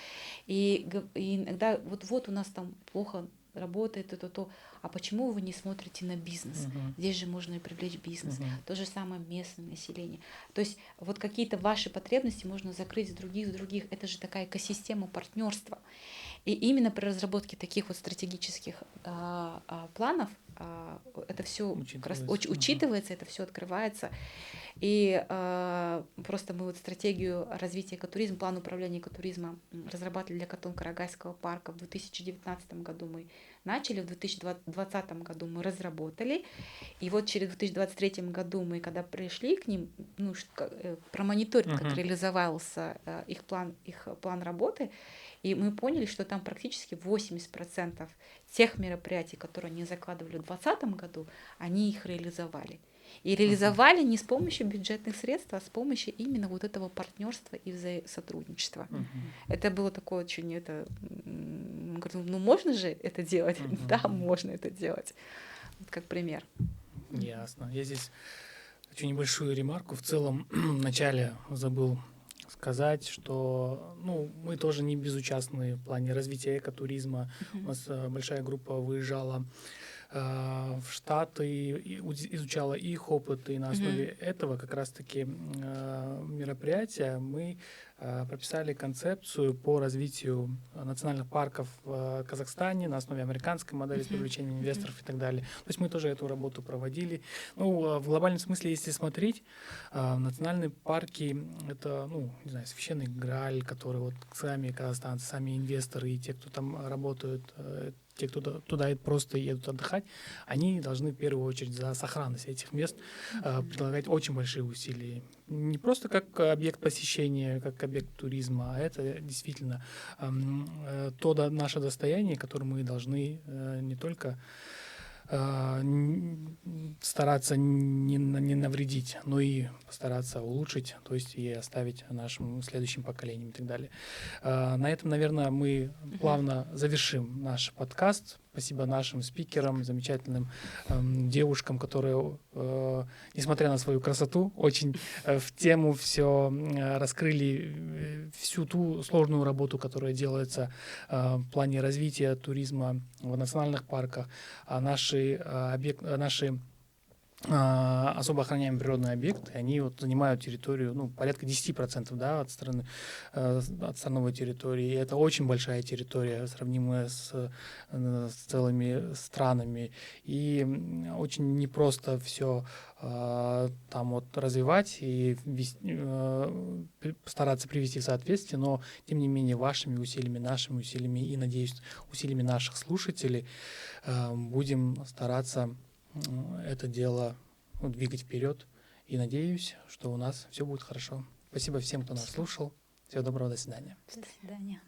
и иногда вот у нас там плохо работает, а почему вы не смотрите на бизнес? Здесь же можно и привлечь бизнес. То же самое местное население. То есть вот какие-то ваши потребности можно закрыть с других. Это же такая экосистема партнерства. И именно при разработке таких вот стратегических планов это все учитывается, это все открывается. И просто мы вот стратегию развития экотуризма, план управления экотуризмом разрабатывали для Катон-Карагайского парка в 2019 году мы начали, в 2020 году мы разработали, и вот через 2023 году мы, когда пришли к ним, промониторить, как реализовался их план работы, и мы поняли, что там практически 80% тех мероприятий, которые они закладывали в 2020 году, они их реализовали. И реализовали не с помощью бюджетных средств, а с помощью именно вот этого партнерства и сотрудничества. Это было такое очень, можно же это делать? Да, можно это делать. Вот как пример. Ясно. Я здесь хочу небольшую ремарку. В целом, вначале забыл сказать, что мы тоже не безучастны в плане развития экотуризма. У нас большая группа выезжала в Штаты, изучала их опыт, и на основе этого как раз-таки мероприятия мы прописали концепцию по развитию национальных парков в Казахстане на основе американской модели с привлечением инвесторов и так далее. То есть мы тоже эту работу проводили. В глобальном смысле, если смотреть, национальные парки — это, священный грааль, который вот сами казахстанцы, сами инвесторы и те, кто там работают, те, кто туда просто едут отдыхать, они должны в первую очередь за сохранность этих мест прилагать очень большие усилия. Не просто как объект посещения, как объект туризма, а это действительно то наше достояние, которое мы должны не только стараться не навредить, но и постараться улучшить, то есть и оставить нашим следующим поколениям и так далее. На этом, наверное, мы плавно завершим наш подкаст. Спасибо нашим спикерам, замечательным девушкам, которые, несмотря на свою красоту, очень в тему все раскрыли всю ту сложную работу, которая делается в плане развития туризма в национальных парках, наши особо охраняемые природные объекты, они занимают территорию, порядка 10%, от страновой территории. И это очень большая территория, сравнимая с целыми странами. И очень непросто все там развивать и стараться привести в соответствие, но тем не менее вашими усилиями, нашими усилиями и, надеюсь, усилиями наших слушателей будем стараться это дело двигать вперед. И надеюсь, что у нас все будет хорошо. Спасибо всем, кто нас слушал. Всего доброго, до свидания. До свидания.